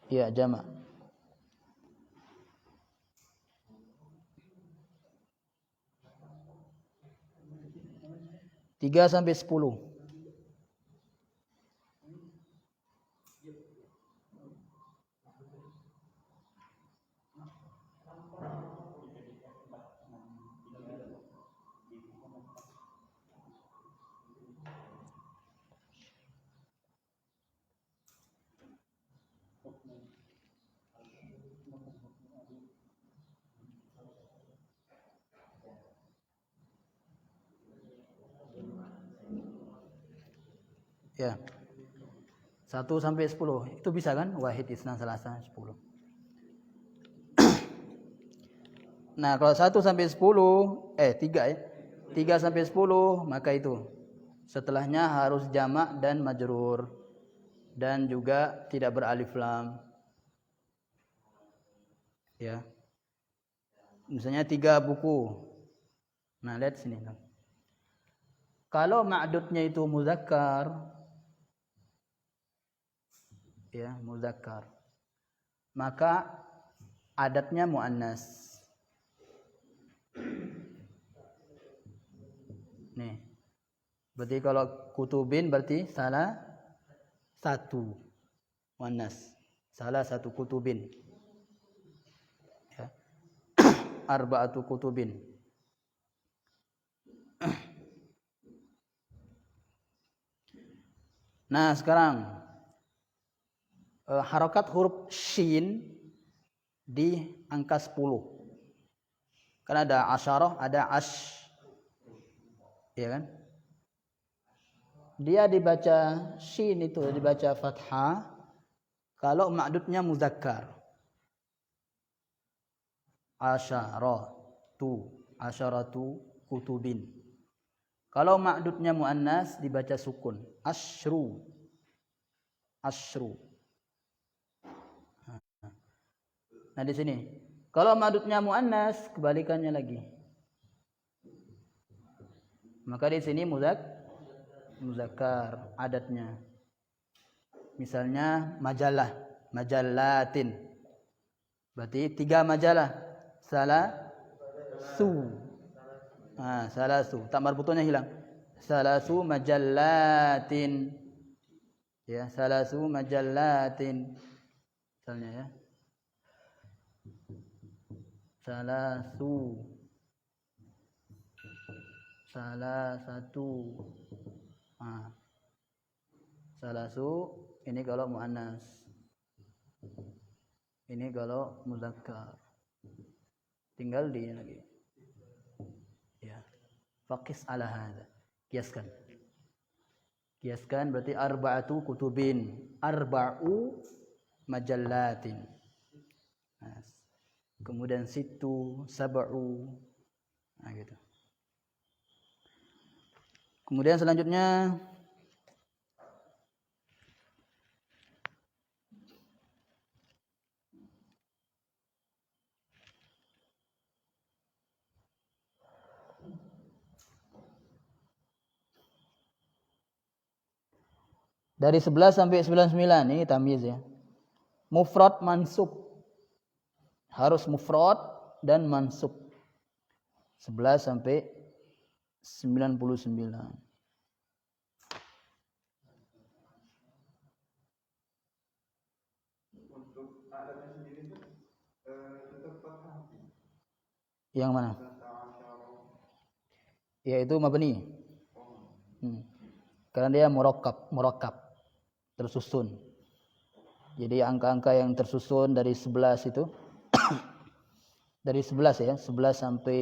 Ya, jamak. Tiga sampai 10. Ya. 1 sampai 10. Itu bisa kan? Wahid, isnan, salasa, 10. Nah, kalau 1 sampai 10, 3 ya. 3 sampai 10, maka itu. Setelahnya harus jamak dan majrur. Dan juga tidak beralif lam. Ya. Misalnya 3 buku. Nah, lihat sini. Kalau ma'dudnya itu muzakkar, ya, muzakkar, maka adatnya muannas. Nih. Berarti kalau kutubin berarti salah satu muannas. Salah satu kutubin. Ya. Arba'atu kutubin. Nah, sekarang harokat huruf shin di angka 10. Karena ada asyarah, ada ya kan? Dia dibaca shin itu dibaca fathah kalau ma'dudnya muzakkar. Asyaratu kutubin. Kalau ma'dudnya muannas dibaca sukun. Asyru. Nah di sini, kalau ma'dudnya muannas kebalikannya lagi. Maka di sini muzakkar adatnya. Misalnya majalah, majallatin. Berarti 3 majalah. Salasu. Salasu. Tak marbutonya hilang. Salasu majallatin. Ya, salasu majallatin. Misalnya ya. Salasu. Salah satu. Salasu ini kalau muannas. Ini kalau muzakkar. Tinggal di lagi. Ya. Faqis ala hadza. Kiaskan. Kiaskan berarti arba'atu kutubin. Arba'u majallatin. Kemudian situ, sab'u. Nah gitu. Kemudian selanjutnya dari 11 sampai 99 ini tamyiz ya. Mufrad mansub. Harus mufrad dan mansub. 11 sampai 99.
Untuk adanya sendiri itu tetap fathah.
Yang mana?
Asyara.
Yaitu mabni. Karena dia murakkab, tersusun. Jadi angka-angka yang tersusun dari 11 itu dari 11 ya, 11 sampai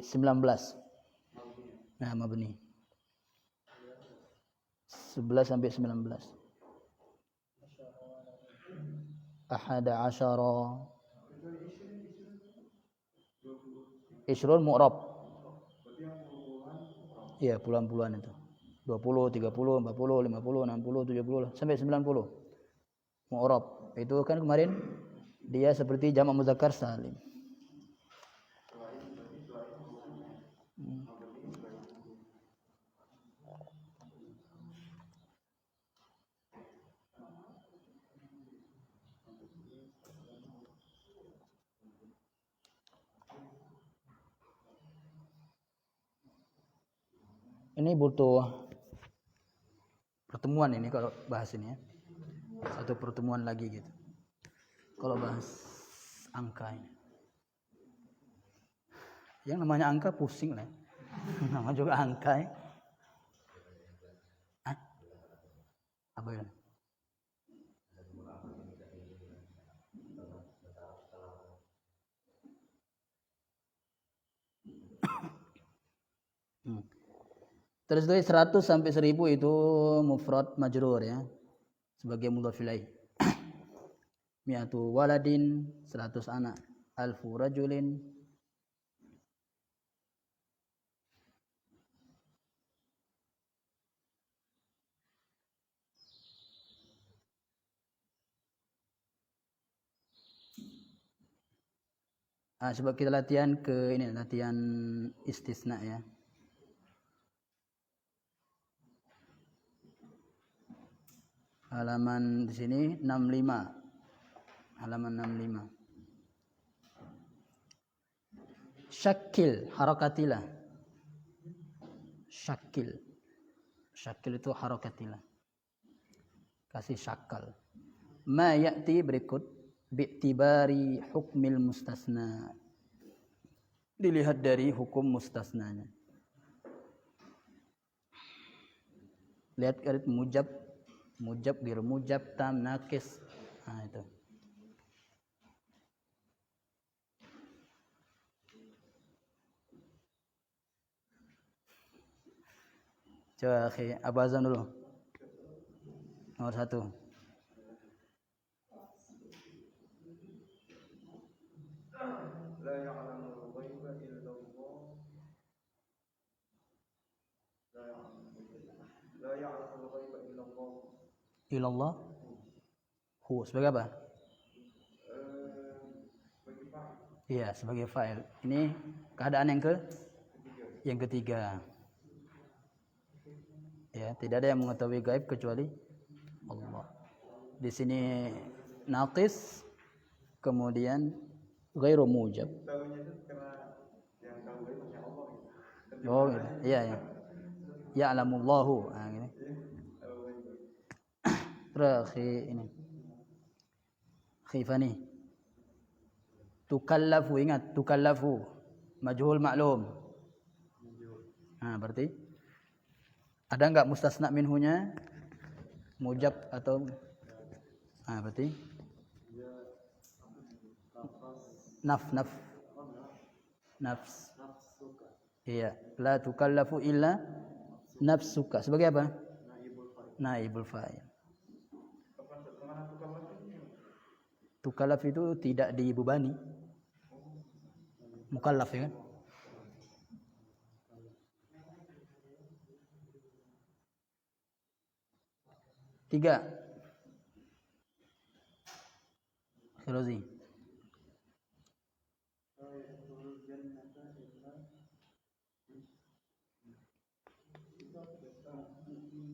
19. Nah, mabni. 11 sampai 19. Ahada asyara. Isrun mu'rab. Iya, puluhan-puluhan itu. 20, 30, 40, 50, 60, 70 sampai 90. Mu'rab. Itu kan kemarin dia seperti jamak muzakkar salim. Ini butuh pertemuan ini kalau bahas ini ya. Satu pertemuan lagi gitu. Kalau bahas angka ini. Yang namanya angka pusing lah. Nama juga angka ya. Hah? Apa ya? Terus dari 100 sampai 1000 itu mufrad majrur ya. Sebagai mudhaf ilaih. Mi'atu waladin 100 anak. Alfu rajulin coba kita latihan ke ini, latihan istisna ya. Halaman di sini 65. Halaman 65. Syakil, harakatilah. Syakil. Syakil itu harakatilah. Kasih syakal. Ma ya'ti berikut bi'tibari hukmil mustasna. Dilihat dari hukum mustasnanya. Lihat alif mujab, bir mujab, tam, nakis. Nah itu. Coba Abu Azam dulu. Nomor 1.
La ya'lamul ghaiba illallah. La ya'lamul ghaiba illallah.
Ilallah. Sebagai apa?
Sebagai fa'il.
Iya, sebagai fa'il. Ini keadaan yang ketiga. Ya, tidak ada yang mengetahui gaib kecuali Allah. Di sini naqis, kemudian ghairu mujab.
Tahunya itu karena yang tahu gaib hanya Allah gitu.
Oh, gitu. Iya ya. Ya'lamullahu. Nah, gini. Terus ini. Khifani. Tukallafu, ingat, tukallafu. Majhul maklum. Nah, berarti ada enggak mustasna minhunya? Mujab atau berarti nafs. Iya, la tukallafu illa nafsuka. Sebagai apa? Naibul fa'il. Tukallaf itu tidak dibebani. Mukallaf ya kan? Tiga. Khirozi.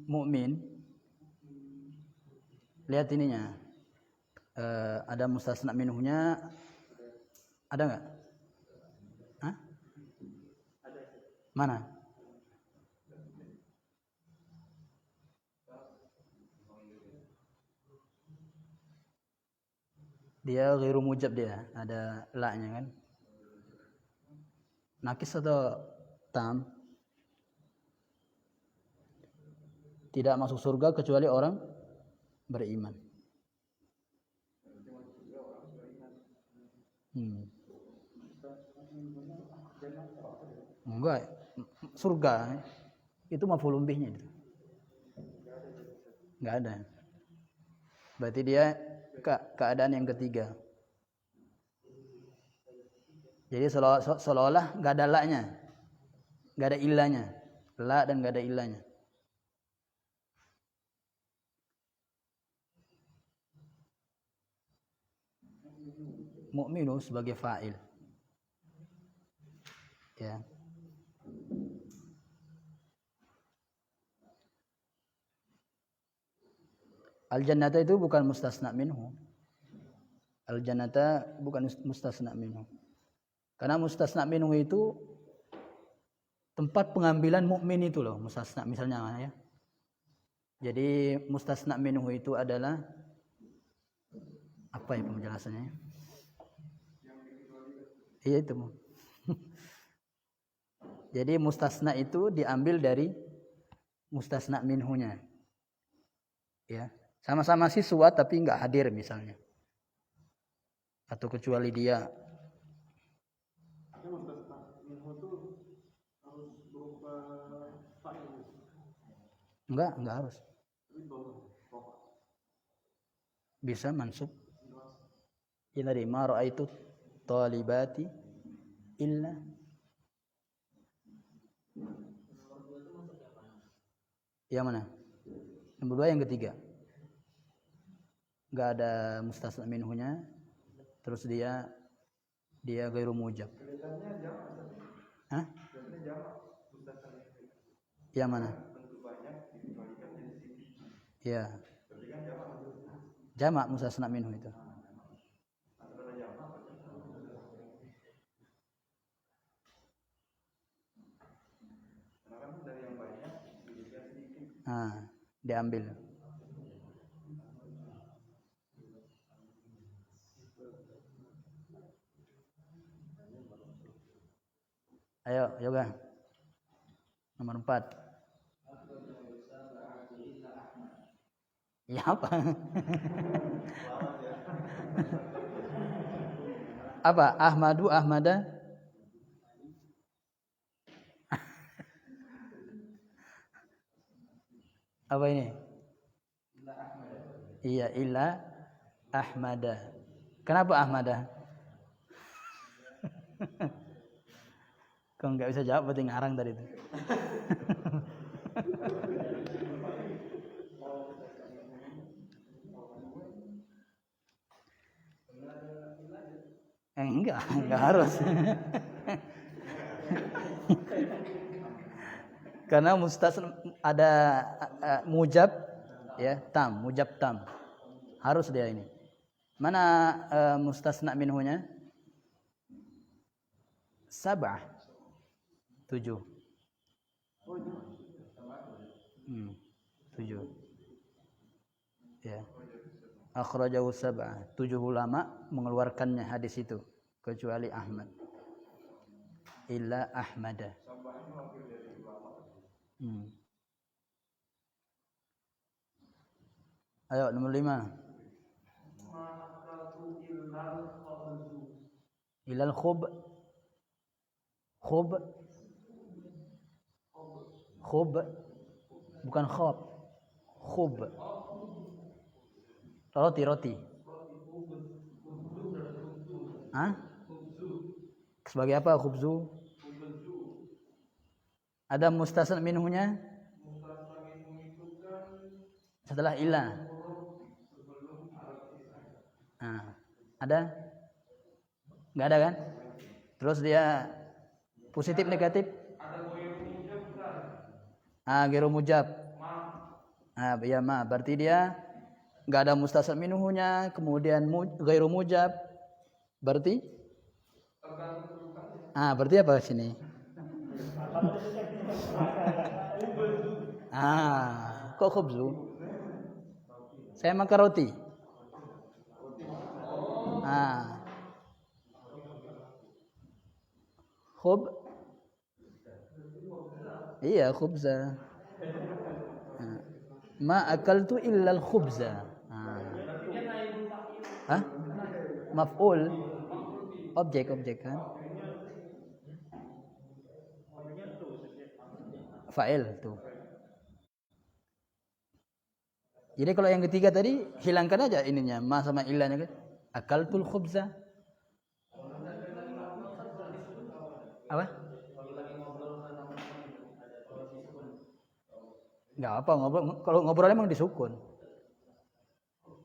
Mukmin. Lihat ininya. Ada mustasna minhunya. Ada enggak? Hah? Mana? Dia ghairu mujab, dia ada la-nya kan. Nakis atau tam? Tidak masuk surga kecuali orang beriman. Enggak, surga itu maf'ulun bihnya itu. Enggak ada. Berarti dia keadaan yang ketiga. Jadi seolah-olah enggak ada la-nya. Enggak ada ilahnya. La dan enggak ada ilahnya. Mu'minu sebagai fa'il. Ya. Al-jannata itu bukan mustasna minhu. Al-jannata bukan mustasna minhu. Karena mustasna minhu itu tempat pengambilan mukmin itu loh, mustasna misalnya ya. Jadi mustasna minhu itu adalah apa ya penjelasannya? Iya itu. Jadi mustasna itu diambil dari mustasna minhunya. Ya. Sama-sama siswa tapi enggak hadir misalnya. Atau kecuali dia. Enggak harus. Bisa mansub. Ya tadi ma ra'aitu talibati illa yang mana? Yang kedua, yang ketiga. Enggak ada mustasna minhunya. Terus dia ghairu mujab. Hah? Yang mana? Ya. Jamak mustasna minhu itu. Diambil. Ayo, yoga. Nomor 4. Ya apa? Apa? Ahmadu, Ahmada? Apa ini? Iya, illa Ahmada. Kenapa Ahmada? Kalau nggak bisa jawab berarti ngarang tadi itu. Enggak harus. Karena mustasna ada mujab ya, mujab tam. Harus dia ini. Mana mustasna minhunya? 7. 7. Ya. Akhrajahu 7. 7 ulama mengeluarkannya hadis itu kecuali Ahmad. Illa Ahmada. Ayo nomor 5. Ilal khub. Bukan khob. Khub. Roti. Hah? Sebagai apa khubzu? Ada mustasna minhunya? Setelah ilah. Ada? Enggak ada kan? Terus dia positif negatif? Ghairu mujab. Ya berarti dia enggak ada mustasna minhunya, kemudian ghairu mujab. Berarti? Berarti apa sini? Kok khubzu? Saya makan roti. Ah. Khub. Iya, khubza. Ma akaltu illa al-khubza. Hah? Maf'ul. Objek kan? Fa'il tuh. Jadi kalau yang ketiga tadi hilangkan aja ininya, ma sama illanya kan. Akaltul khubza. Apa? Enggak apa ngobrol. Kalau ngobrol emang disukun.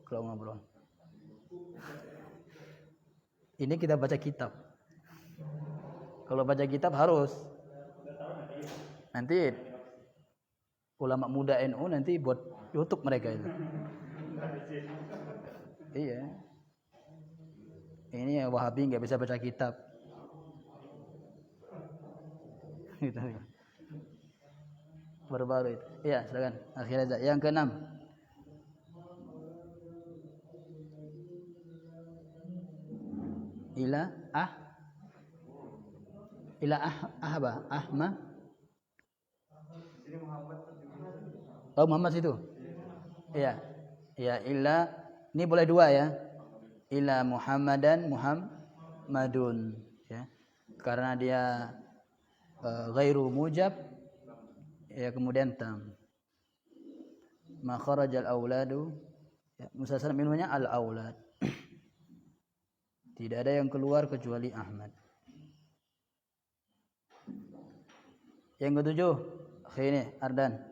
Kalau ngobrol. Ini kita baca kitab. Kalau baca kitab harus. Nanti ulama muda NU nanti buat YouTube mereka itu. Iya. Ini Wahabi nggak bisa baca kitab. Gitu. Baru-baru itu. Iya, silakan. Akhirnya yang keenam. Ila apa? Ahma. Oh, Muhammad situ. Iya. Ya, illa ini boleh dua ya. Ila Muhammadan Muhammadun ya. Karena dia ghairu mujab ya, kemudian tam. Ma kharajal auladu ya, mustasna minhunya al aulad. Tidak ada yang keluar kecuali Ahmad. Yang ketujuh, ini Ardan.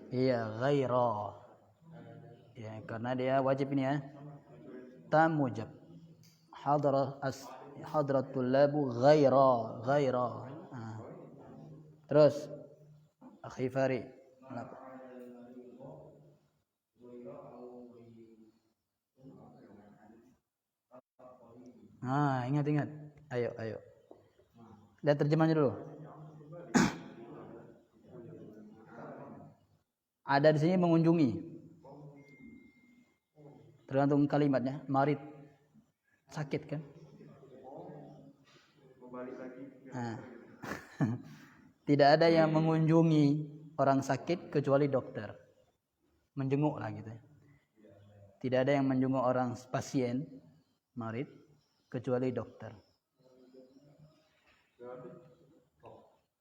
Iya, ghaira. Ya, karena dia wajib ini ya. Tam mujab. Hadratul labu ghaira. Nah. Terus Akhi Fari. Ingat. Ayo. Lihat terjemahnya dulu. Ada di sini mengunjungi. Tergantung kalimatnya. Marid. Sakit kan? Nah. Tidak ada yang mengunjungi orang sakit kecuali dokter. Menjenguk lah gitu. Tidak ada yang menjenguk orang pasien marid kecuali dokter.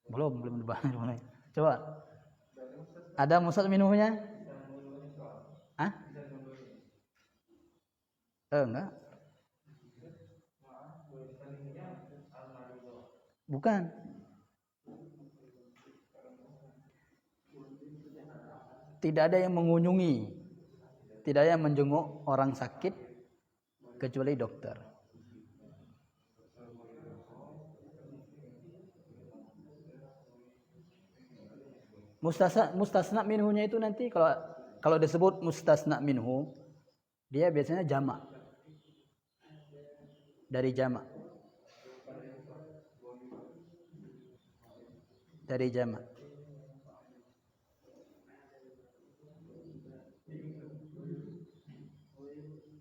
Belum dibahas. Coba. Ada musad minuhnya? Hah? Enggak. Bukan. Tidak ada yang mengunjungi. Tidak ada yang menjenguk orang sakit kecuali dokter. Mustasna minhunya itu nanti kalau disebut mustasna minhu, dia biasanya jamak. Dari jamak.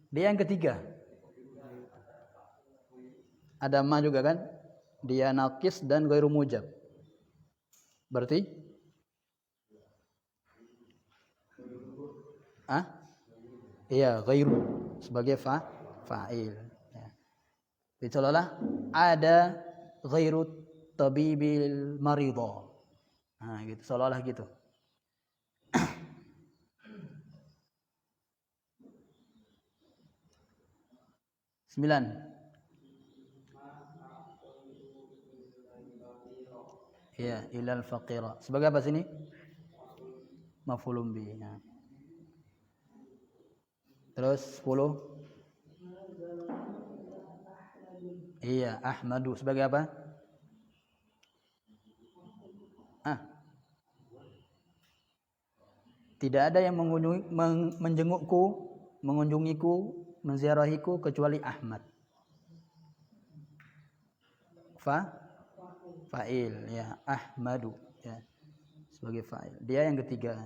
Dia yang ketiga. Ada ma juga kan? Dia naqis dan ghairu mujab. Berarti iya, ghairu sebagai fa'il. Ya. Jadi seolah-olah ada ghairu tabibil maridha. Nah, gitu, seolah-olah gitu. Sembilan. Iya, ilal faqira. Sebagai apa sini? Maf'ulun bihi. Ya. Terus 10. Iya, Ahmadu sebagai apa? Tidak ada yang menjengukku, mengunjungiku, menziarahiku kecuali Ahmad. fa'il ya, Ahmadu ya, sebagai fa'il. Dia yang ketiga.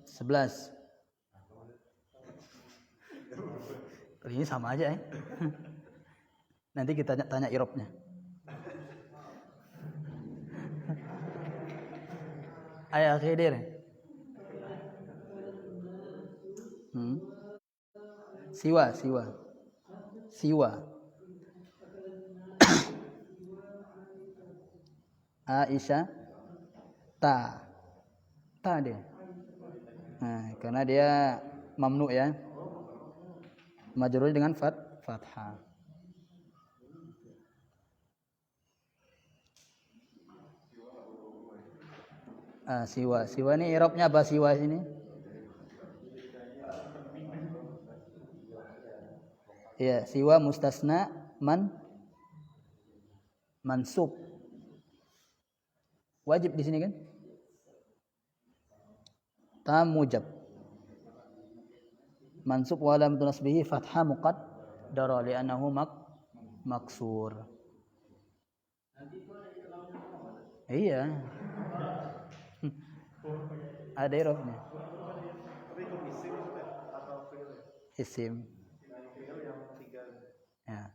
Sebelas. Ini sama aja ya. Nanti kita tanya irobnya. Ayah Khidir. Siwa. Aisyah. Ta dia. Nah, karena dia mamnu ya. Majrur dengan fathah. Siwa ini irobnya apa siwa sini? Ya, siwa mustasna mansub. Wajib di sini kan? Tam mujab. Mansub wa lam tunasbihi fathah muqaddara li'annahu maksur. Iya. Ada irobnya. Isim. Ya.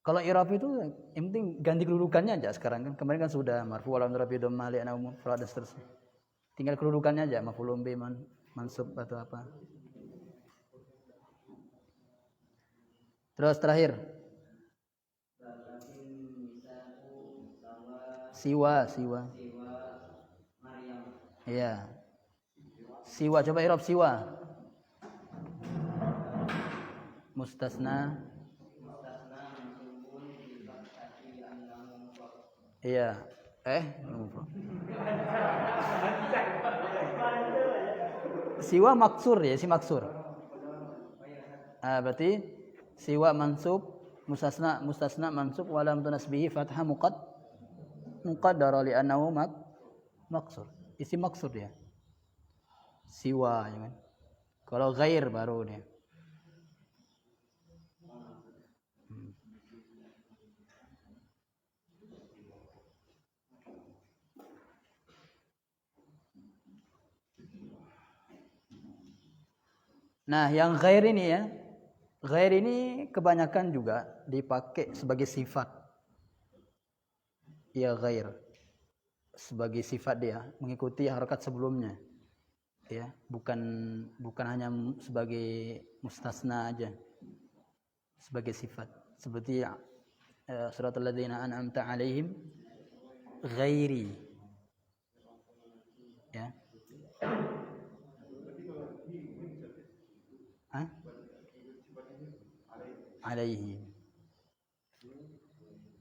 Kalau i'rab itu yang penting ganti kedudukannya aja sekarang kan. Kemarin kan sudah marfu wa lam turabi dhamma li'annahu mufrad dan seterusnya. Tinggal kedudukannya aja, maf'ulun bih, mansub atau apa. Terus terakhir. Siwa. Iya. Siwa, coba i'rab siwa. Mustasna. Iya. Siwa maksur ya, si maksur. Berarti siwa mansub, mustasna mansub wa lam tunasbihi fathah muqaddara li'annahu maksur. Isi maksud ya. Siwa ya kan. Kalau ghair baru dia. Nah, yang ghair ini ya. Ghair ini kebanyakan juga dipakai sebagai sifat. Ya ghair. Sebagai sifat dia, mengikuti harakat sebelumnya. Ya, bukan hanya sebagai mustasna aja. Sebagai sifat. Seperti suratul ladzina an'amta 'alaihim ghairi. Ya. Alaihi.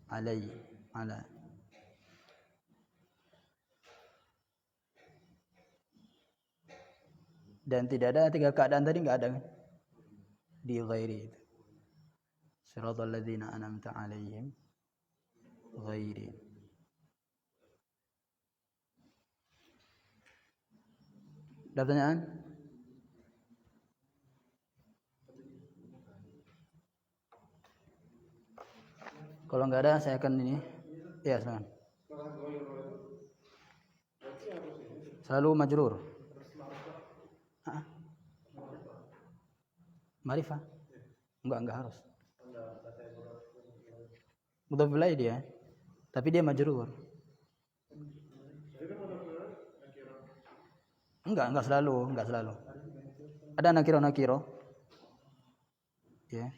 Ala. Dan tidak ada 3 keadaan tadi, enggak ada kan? Di ghairi itu. Siratal ladzina an'amta 'alaihim ghairi. Ada pertanyaan? Kalau enggak ada saya akan ini. Ya, silakan. Selalu majrur. Ma'rifah? Enggak harus. Mudhaf ilaih dia. Tapi dia majrur. Enggak selalu. Ada nakiro. Ya.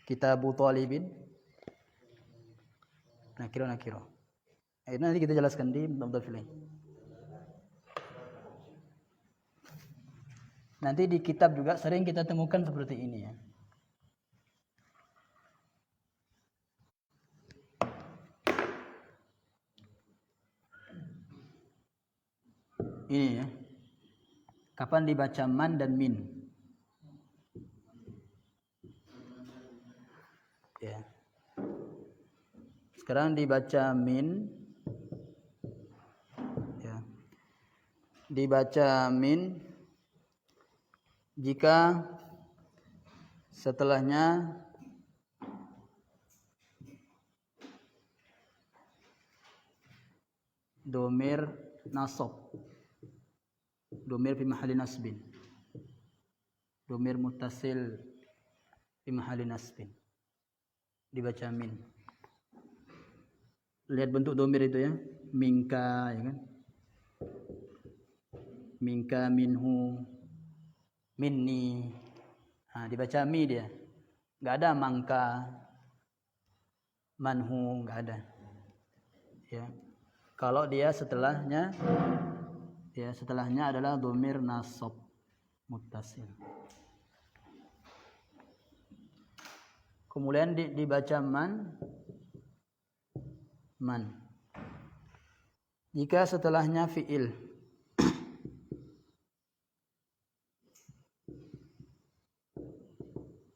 Kitabu Thalibin. Nakiro. Itu nanti kita jelaskan di mudhaf ilaih. Nanti di kitab juga sering kita temukan seperti ini ya. Ini ya. Kapan dibaca man dan min? Ya. Sekarang dibaca min. Ya. Dibaca min jika setelahnya domir nasab, domir fi mahalli nasbin, domir muttasil fi mahalli nasbin, dibaca min. Lihat bentuk domir itu ya, minka, ya kan, minka, minhu, minni. Nah, dibaca mi dia, nggak ada mangka, manhu, nggak ada. Ya, kalau dia setelahnya adalah domir nasab muttasil. Kemudian dibaca man. Jika setelahnya fiil.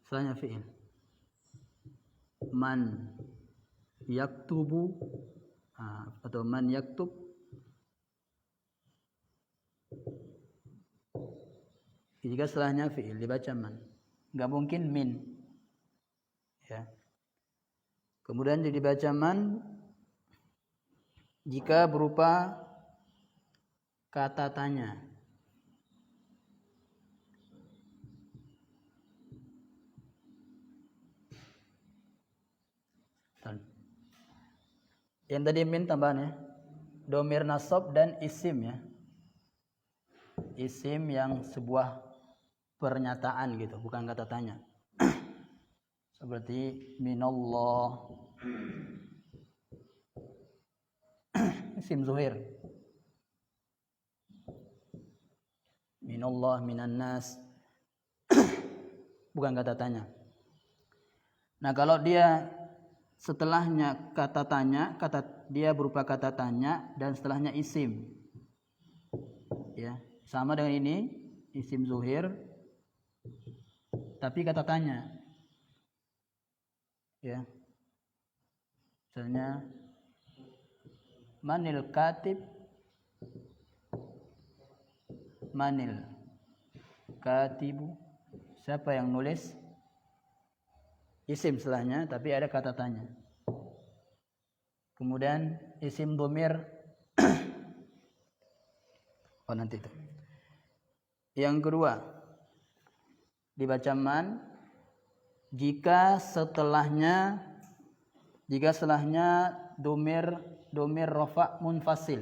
Setelahnya fiil. Man yaktubu, atau man yaktub. Jika setelahnya fiil dibaca man. Enggak mungkin min. Ya. Kemudian dibaca man jika berupa kata tanya. Yang tadi min tambahan ya. Domir nasab dan isim ya. Isim yang sebuah pernyataan gitu, bukan kata tanya. Seperti minallah. Isim zuhir. Minallah, minan nas. Bukan kata tanya. Nah, kalau dia setelahnya kata tanya, dia berupa kata tanya dan setelahnya isim. Ya, sama dengan ini, isim zuhir tapi kata tanya. Ya. Misalnya manil katib, manil katibu, siapa yang nulis? Isim setelahnya tapi ada kata tanya. Kemudian isim domir nanti itu. Yang kedua, dibaca man jika setelahnya domir rafa munfasil.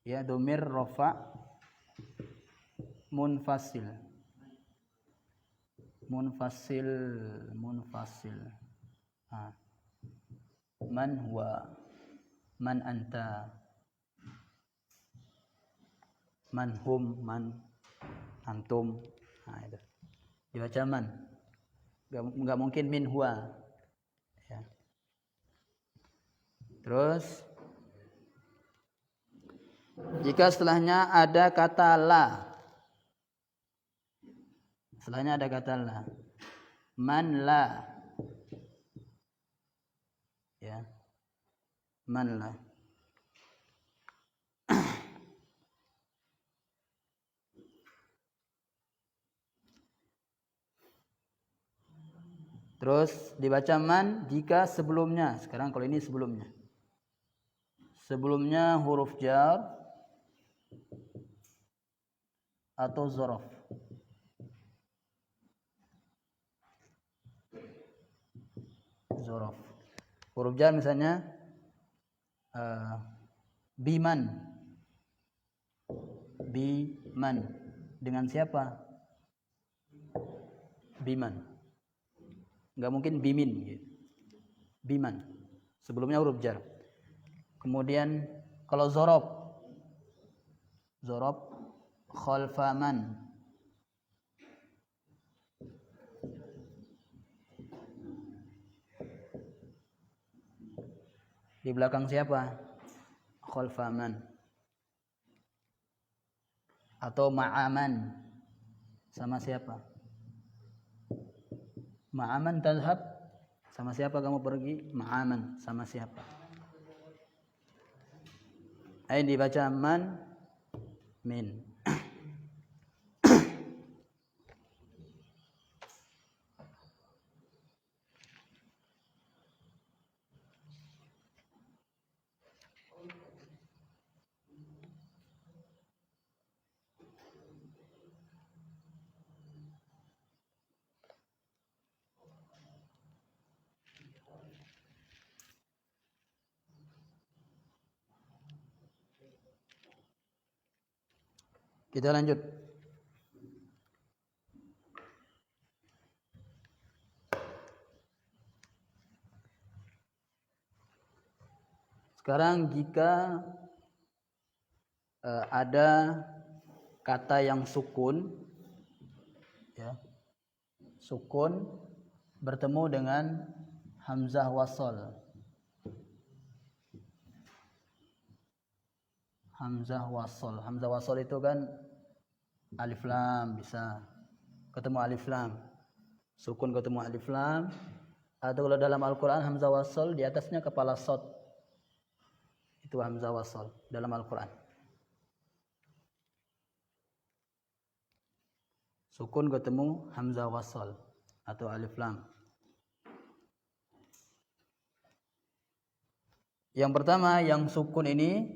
Ya, domir rafa munfasil. Man huwa, man anta, man hum, man antum. Nah, itu dibaca man. Enggak mungkin min huwa. Ya. Terus jika setelahnya ada kata la. Setelahnya ada kata la. Man la. Ya. Man la. Terus dibaca man jika sebelumnya. Sekarang kalau ini sebelumnya. Sebelumnya huruf jar atau zorof. Zorof. Huruf jar misalnya biman. Biman. Dengan siapa? Biman. Enggak mungkin bimin gitu. Biman. Sebelumnya huruf jar. Kemudian kalau zorof khalfaman. Di belakang siapa? Khalfaman. Atau ma'aman. Sama siapa? Ma'aman tadhhab. Sama siapa kamu pergi? Ma'aman. Sama siapa? Ain dibaca man, min. Kita lanjut. Sekarang jika ada kata yang sukun, ya, sukun bertemu dengan hamzah wasal. Hamzah wasal. Hamzah wasal itu kan alif lam, bisa ketemu alif lam. Sukun ketemu alif lam. Atau kalau dalam Al-Quran hamzah wasal di atasnya kepala sod. Itu hamzah wasal dalam Al-Quran. Sukun ketemu hamzah wasal atau alif lam. Yang pertama, yang sukun ini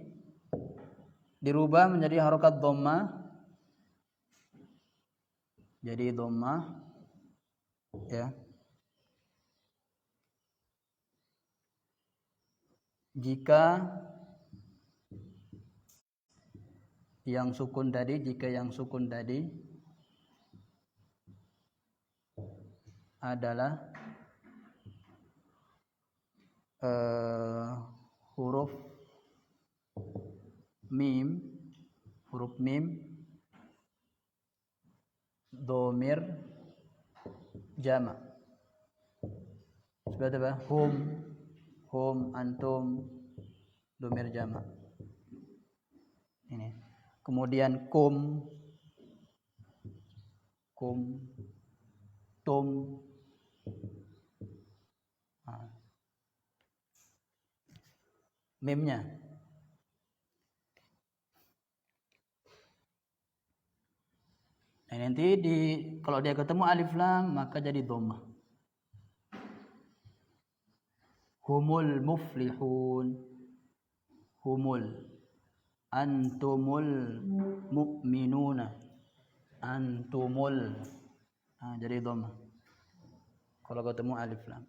dirubah menjadi harokat dhammah. Jadi dhammah, ya. Jika yang sukun tadi adalah huruf mim dhamir jama'. Seperti apa? Hum, antum, dhamir jama'. Ini. Kemudian kum, tum. Mimnya. Nah, nanti kalau dia ketemu alif lam maka jadi dhammah. Humul muflihun. Humul. Antumul mu'minuna. Antumul. Nah, jadi dhammah. Kalau ketemu alif lam.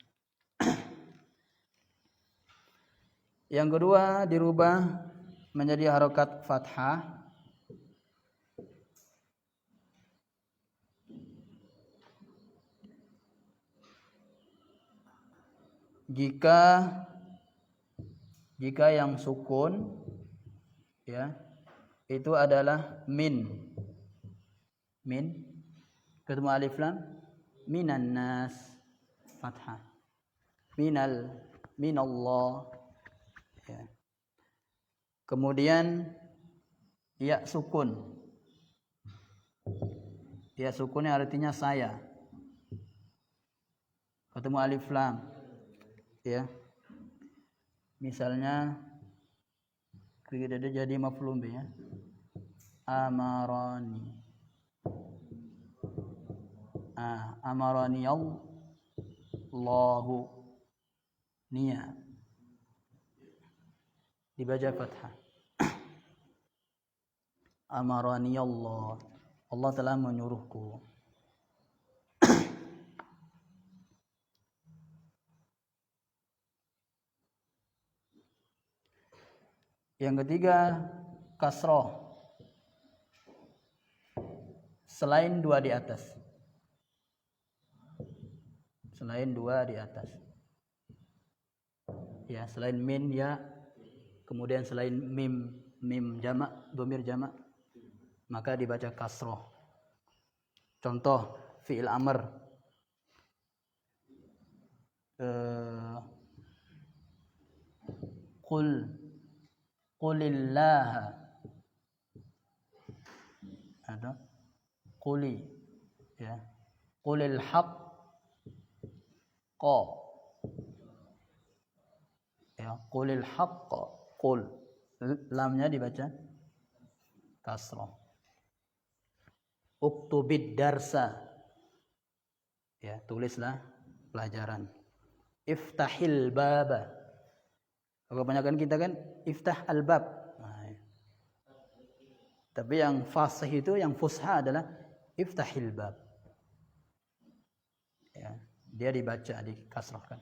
Yang kedua dirubah menjadi harokat fathah. Jika yang sukun, ya, itu adalah min ketemu alif lam, minan nas, fathah, minallah, ya. Kemudian ya sukunnya artinya saya, ketemu alif lam, ya. Misalnya kita jadi maf'ul bih, ya. Amarani. Amarani Allahu niya. Dibaca fathah. Amarani Allah. Allah telah menyuruhku. Yang ketiga, kasroh. Selain dua di atas. Ya, selain min, ya. Kemudian selain mim jamak, dhamir jamak, maka dibaca kasroh. Contoh fi'il amr. Qulillaha. Ada quli, ya. Qulil haqqa, ya. Qulil haqqa, qul, lamnya dibaca kasrah. Uktubid darsa, ya, tulislah pelajaran. Iftahil baba. Kebanyakan kita kan iftah al-bab. Nah, ya. Tapi yang fasih itu, yang fusha adalah iftahil bab. Ya, dia dibaca, dikasrahkan.